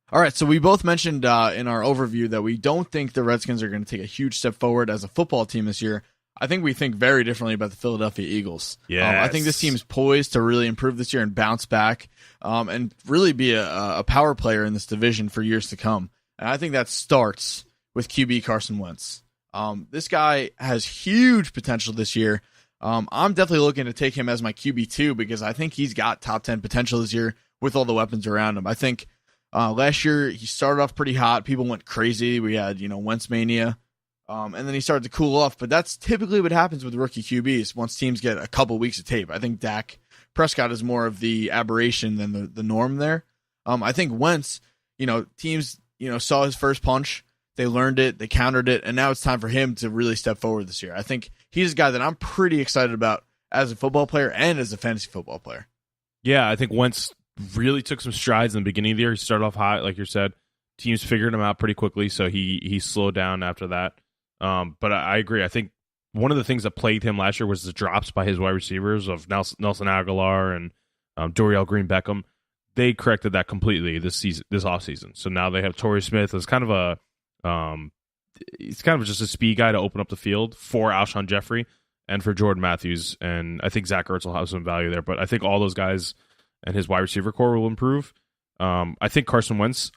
All right, so we both mentioned in our overview that we don't think the Redskins are going to take a huge step forward as a football team this year. I think we think very differently about the Philadelphia Eagles. Yes. I think this team's poised to really improve this year and bounce back and really be a power player in this division for years to come. And I think that starts with QB Carson Wentz. This guy has huge potential this year. I'm definitely looking to take him as my QB2 because I think he's got top 10 potential this year with all the weapons around him. I think last year he started off pretty hot. People went crazy. We had, Wentz mania. And then he started to cool off. But that's typically what happens with rookie QBs once teams get a couple weeks of tape. I think Dak Prescott is more of the aberration than the norm there. I think Wentz, teams, saw his first punch. They learned it. They countered it. And now it's time for him to really step forward this year. I think he's a guy that I'm pretty excited about as a football player and as a fantasy football player. Yeah, I think Wentz really took some strides in the beginning of the year. He started off hot, like you said. Teams figured him out pretty quickly, so he slowed down after that. But I agree. I think one of the things that plagued him last year was the drops by his wide receivers of Nelson Aguilar and Dorial Green-Beckham. They corrected that completely this offseason. So now they have Torrey Smith as kind of he's kind of just a speed guy to open up the field for Alshon Jeffrey and for Jordan Matthews. And I think Zach Ertz will have some value there. But I think all those guys and his wide receiver core will improve. I think Carson Wentz,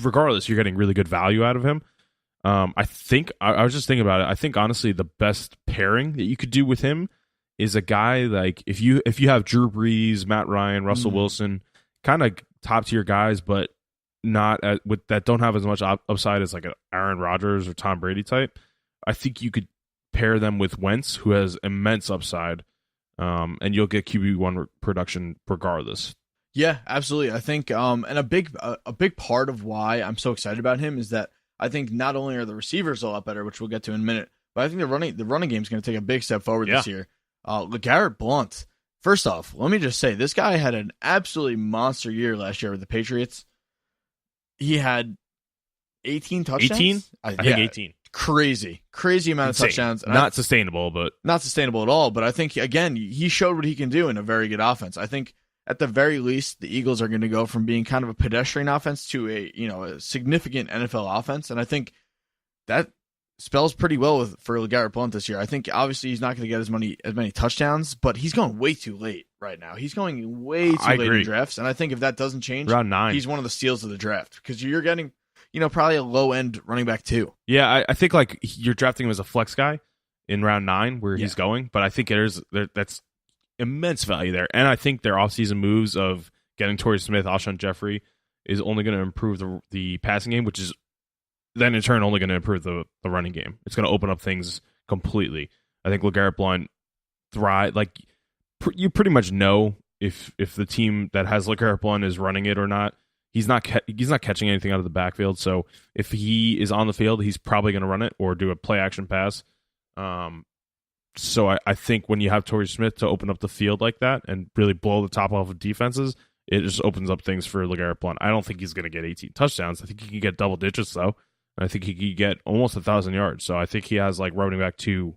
regardless, you're getting really good value out of him. I think I was just thinking about it. I think honestly, the best pairing that you could do with him is a guy like if you have Drew Brees, Matt Ryan, Russell Wilson, kind of top tier guys, but not that don't have as much upside as like an Aaron Rodgers or Tom Brady type. I think you could pair them with Wentz, who has immense upside, and you'll get QB1 production regardless. Yeah, absolutely. I think, and a big part of why I'm so excited about him is that I think not only are the receivers a lot better, which we'll get to in a minute, but I think the running game is going to take a big step forward this year. LeGarrette Blount. First off, let me just say this guy had an absolutely monster year last year with the Patriots. He had 18 touchdowns. 18? I think 18. crazy amount of touchdowns. And not sustainable, but not sustainable at all. But I think, again, he showed what he can do in a very good offense. I think at the very least, the Eagles are going to go from being kind of a pedestrian offense to a significant NFL offense. And I think that spells pretty well for LeGarrette Blount this year. I think obviously he's not going to get as many touchdowns, but he's going way too late right now. He's going way too late in drafts. And I think if that doesn't change, round 9, he's one of the steals of the draft because you're getting, probably a low end running back too. Yeah, I think like you're drafting him as a flex guy in round 9 where he's going, but I think that's immense value there. And I think their offseason moves of getting Torrey Smith, Alshon Jeffrey is only going to improve the passing game, which is then in turn only going to improve the running game. It's going to open up things completely. I think LeGarrette Blount thrive. Like you pretty much know if the team that has LeGarrette Blount is running it or not. He's not catching anything out of the backfield. So if he is on the field, he's probably going to run it or do a play action pass. So I think when you have Torrey Smith to open up the field like that and really blow the top off of defenses, it just opens up things for LeGarrette Blount. I don't think he's going to get 18 touchdowns. I think he can get double digits though. I think he could get almost 1,000 yards. So I think he has like running back 2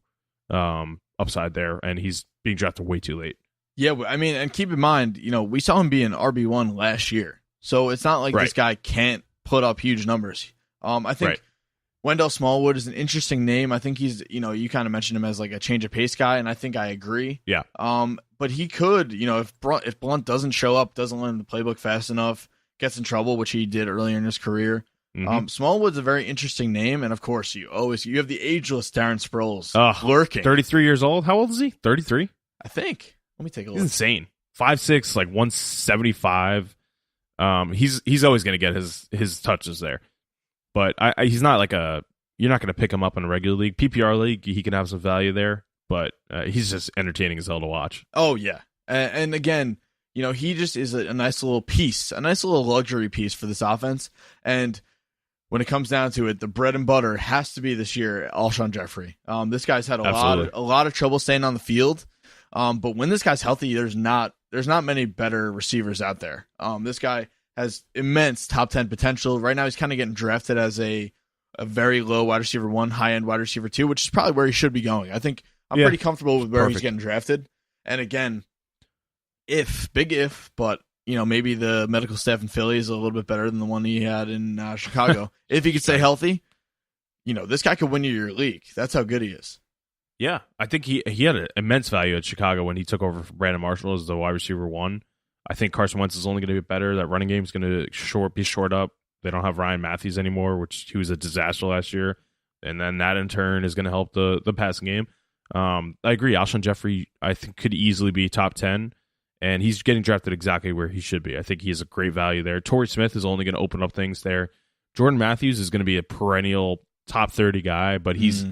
upside there, and he's being drafted way too late. Yeah, I mean, and keep in mind, we saw him be an RB1 last year. So it's not like this guy can't put up huge numbers. I think Wendell Smallwood is an interesting name. I think he's, you kind of mentioned him as like a change of pace guy, and I think I agree. Yeah. But he could, if Blount doesn't show up, doesn't learn the playbook fast enough, gets in trouble, which he did earlier in his career. Mm-hmm. Smallwood's a very interesting name, and of course, you have the ageless Darren Sproles lurking. 33 years old. How old is he? 33. I think. Let me take a look. He's insane. 5'6", like 175. He's always going to get his touches there, but he's not like you're not going to pick him up in a regular league. PPR league, he can have some value there, but he's just entertaining as hell to watch. Oh yeah, and again, he just is a nice little piece, a nice little luxury piece for this offense. And when it comes down to it, the bread and butter has to be this year Alshon Jeffrey. This guy's had a lot of trouble staying on the field, but when this guy's healthy, there's not many better receivers out there. This guy has immense top 10 potential. Right now, he's kind of getting drafted as a very low wide receiver 1, high end wide receiver 2, which is probably where he should be going. I think I'm pretty comfortable with where he's getting drafted. And again, big if, but maybe the medical staff in Philly is a little bit better than the one he had in Chicago. If he could stay healthy, this guy could win you your league. That's how good he is. Yeah, I think he had an immense value at Chicago when he took over for Brandon Marshall as the wide receiver 1. I think Carson Wentz is only going to get better. That running game is going to be short up. They don't have Ryan Matthews anymore, which he was a disaster last year. And then that in turn is going to help the passing game. I agree. Alshon Jeffrey, I think, could easily be top 10, and he's getting drafted exactly where he should be. I think he has a great value there. Torrey Smith is only going to open up things there. Jordan Matthews is going to be a perennial top 30 guy, but he's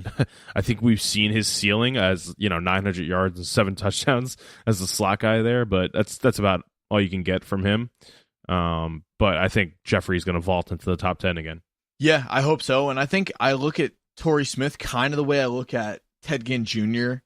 I think we've seen his ceiling as 900 yards and 7 touchdowns as the slot guy there, but that's about all you can get from him. But I think Jeffrey's going to vault into the top 10 again. Yeah, I hope so. And I think I look at Torrey Smith kind of the way I look at Ted Ginn Jr.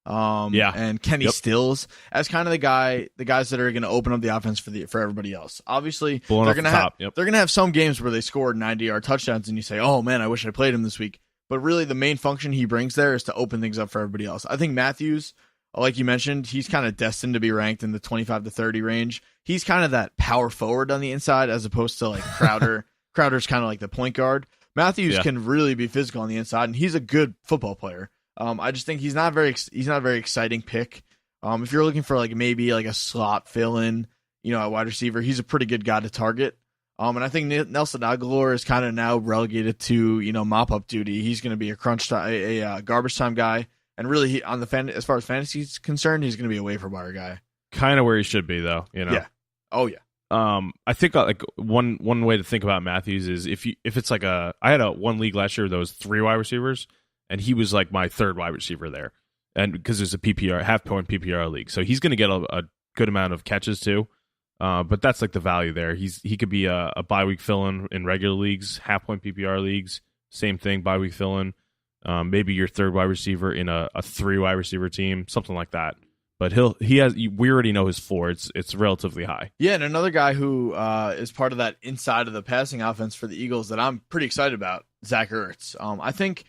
And Kenny Stills as kind of the guys that are going to open up the offense for everybody else. Obviously, they're going to have some games where they score 90-yard touchdowns, and you say, "Oh man, I wish I played him this week." But really, the main function he brings there is to open things up for everybody else. I think Matthews, like you mentioned, he's kind of destined to be ranked in the 25 to 30 range. He's kind of that power forward on the inside, as opposed to like Crowder. Crowder's kind of like the point guard. Matthews can really be physical on the inside, and he's a good football player. I just think he's not a very exciting pick. If you're looking for maybe a slot fill in, at wide receiver, he's a pretty good guy to target. And I think Nelson Aguilar is kind of now relegated to mop up duty. He's going to be a crunch time, a garbage time guy, and really as far as fantasy is concerned, he's going to be a waiver wire guy. Kind of where he should be though. Yeah. Oh yeah. I think one way to think about Matthews is if it's I had a one league last year that was 3 wide receivers, and he was like my 3rd wide receiver there, and because there's a PPR half point PPR league, so he's going to get a good amount of catches too. But that's the value there. He could be a bye week fill in regular leagues, half point PPR leagues, same thing, bye week fill in. Maybe your 3rd wide receiver in a 3 wide receiver team, something like that. But we already know his floor. It's relatively high. Yeah, and another guy who is part of that inside of the passing offense for the Eagles that I'm pretty excited about, Zach Ertz. I think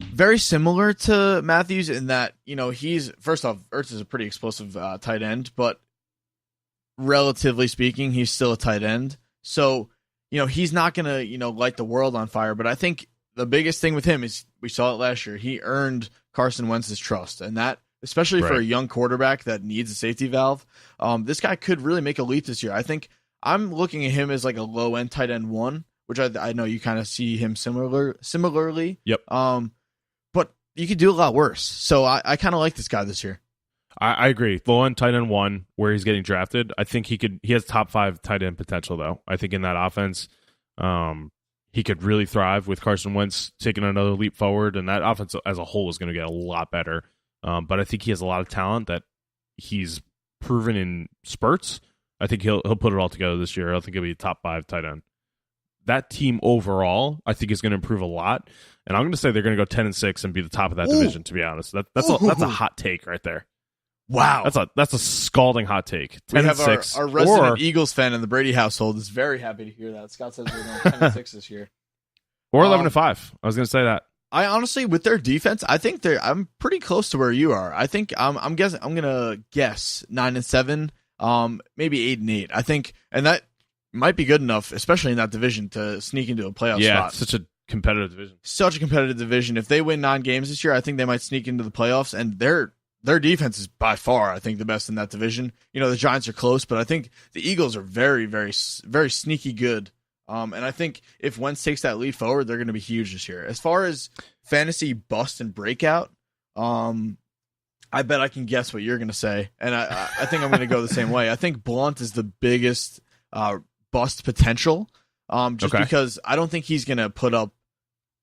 Very similar to Matthews in that, he's, first off, Ertz is a pretty explosive tight end, but relatively speaking, he's still a tight end. So, he's not going to, light the world on fire. But I think the biggest thing with him is we saw it last year. He earned Carson Wentz's trust. And that, especially for a young quarterback that needs a safety valve, this guy could really make a leap this year. I think I'm looking at him as like a low-end tight end 1, which I know you kind of see him similarly. Yep. But you could do a lot worse. So I kind of like this guy this year. I agree. Low end tight end 1, where he's getting drafted. I think he has top 5 tight end potential, though. I think in that offense, he could really thrive with Carson Wentz taking another leap forward, and that offense as a whole is going to get a lot better. But I think he has a lot of talent that he's proven in spurts. I think he'll put it all together this year. I think he'll be a top 5 tight end. That team overall, I think, is going to improve a lot. And I'm going to say they're going to go 10-6 and be the top of that division. To be honest, that's a hot take right there. Wow, that's a scalding hot take. 10-6. We have our resident Eagles fan in the Brady household is very happy to hear that. Scott says we're going 10-6 this year, or 11-5. I was going to say that. I honestly, with their defense, I think I'm pretty close to where you are. I think I'm guessing I'm gonna guess 9-7, maybe 8-8. I think, and that might be good enough, especially in that division, to sneak into a playoff spot. Yeah, it's such a competitive division. Such a competitive division. If they win 9 games this year, I think they might sneak into the playoffs. And their defense is by far, I think, the best in that division. The Giants are close, but I think the Eagles are very, very, very sneaky good. And I think if Wentz takes that lead forward, they're going to be huge this year. As far as fantasy bust and breakout, I bet I can guess what you're going to say. And I think I'm going to go the same way. I think Blount is the biggest bust potential, because I don't think he's going to put up,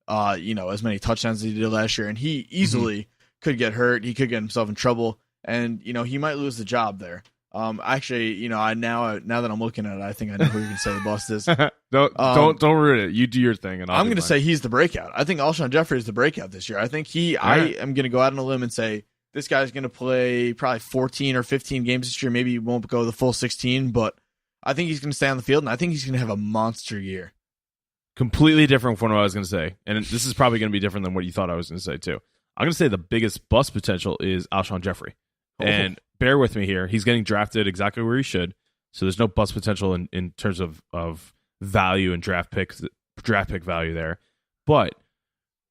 as many touchdowns as he did last year. And he easily could get hurt. He could get himself in trouble. And, he might lose the job there. Actually, now that I'm looking at it, I think I know who you can say the bust is. Don't ruin it. You do your thing, and I'm going to say he's the breakout. I think Alshon Jeffrey is the breakout this year. I think I am going to go out on a limb and say this guy's going to play probably 14 or 15 games this year. Maybe he won't go the full 16, but I think he's going to stay on the field, and I think he's going to have a monster year. Completely different from what I was going to say, and this is probably going to be different than what you thought I was going to say too. I'm going to say the biggest bust potential is Alshon Jeffrey, and bear with me here. He's getting drafted exactly where he should, so there's no bust potential in terms of value and draft pick value there. But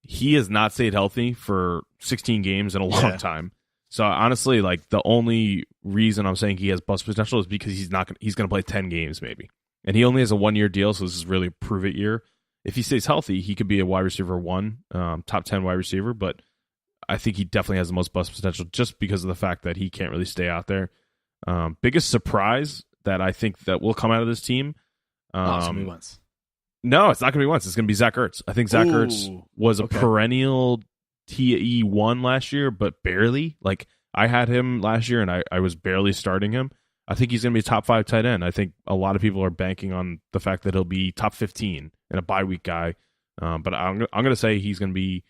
he has not stayed healthy for 16 games in a long time. So honestly, like, the only reason I'm saying he has bust potential is because he's going to play 10 games maybe, and he only has a 1-year deal, so this is really a prove it year. If he stays healthy, he could be a wide receiver 1, top 10 wide receiver, but I think he definitely has the most bust potential just because of the fact that he can't really stay out there. Biggest surprise that I think that will come out of this team. It's going to be Wentz. No, it's not going to be Wentz. It's going to be Zach Ertz. I think Zach Ertz was a perennial TE1 last year, but barely. Like, I had him last year, and I was barely starting him. I think he's going to be a top 5 tight end. I think a lot of people are banking on the fact that he'll be top 15 and a bye week guy. But I'm going to say he's going to be.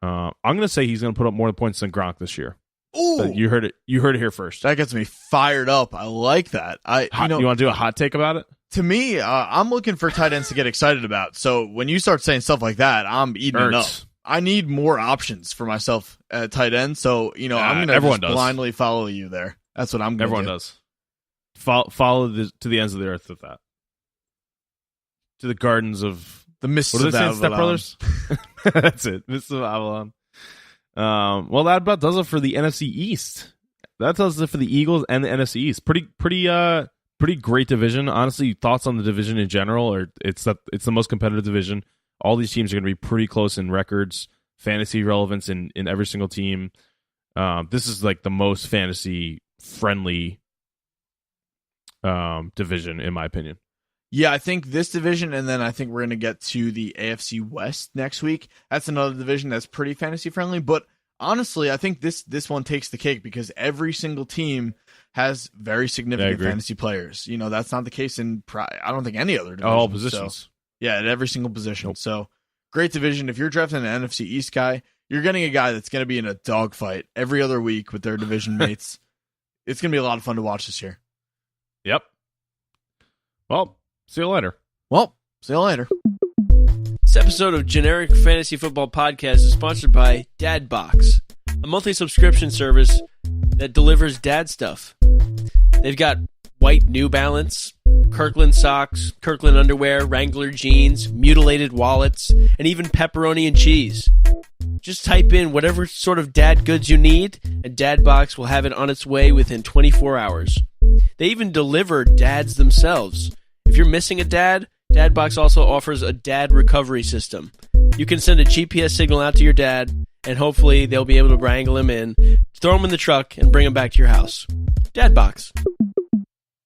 I'm going to say he's going to put up more points than Gronk this year. Ooh, you heard it. You heard it here first. That gets me fired up. I like that. You want to do a hot take about it? To me, I'm looking for tight ends to get excited about. So when you start saying stuff like that, I'm eating it up. I need more options for myself at tight end. So I'm going to blindly follow you there. That's what I'm going to do. Everyone does. Follow to the ends of the earth with that. To the gardens of the mists of Avalon. Step Brothers. That's it. Mists of Avalon. Well, that about does it for the NFC East. That does it for the Eagles and the NFC East. Pretty great division. Honestly, thoughts on the division in general? Or it's the most competitive division. All these teams are going to be pretty close in records, fantasy relevance in every single team. This is like the most fantasy friendly division, in my opinion. Yeah, I think this division, and then I think we're going to get to the AFC West next week. That's another division that's pretty fantasy friendly. But honestly, I think this one takes the cake because every single team has very significant fantasy players. That's not the case in I don't think any other division. All positions. So, yeah, at every single position. Nope. So great division. If you're drafting an NFC East guy, you're getting a guy that's going to be in a dogfight every other week with their division mates. It's going to be a lot of fun to watch this year. Yep. Well, see you later. 7 episode of Generic Fantasy Football Podcast is sponsored by Dadbox, a monthly subscription service that delivers dad stuff. They've got white New Balance, Kirkland socks, Kirkland underwear, Wrangler jeans, mutilated wallets, and even pepperoni and cheese. Just type in whatever sort of dad goods you need, and Dadbox will have it on its way within 24 hours. They even deliver dads themselves. If you're missing a dad, Dadbox also offers a dad recovery system. You can send a GPS signal out to your dad, and hopefully they'll be able to wrangle him in, throw him in the truck, and bring him back to your house. Dadbox.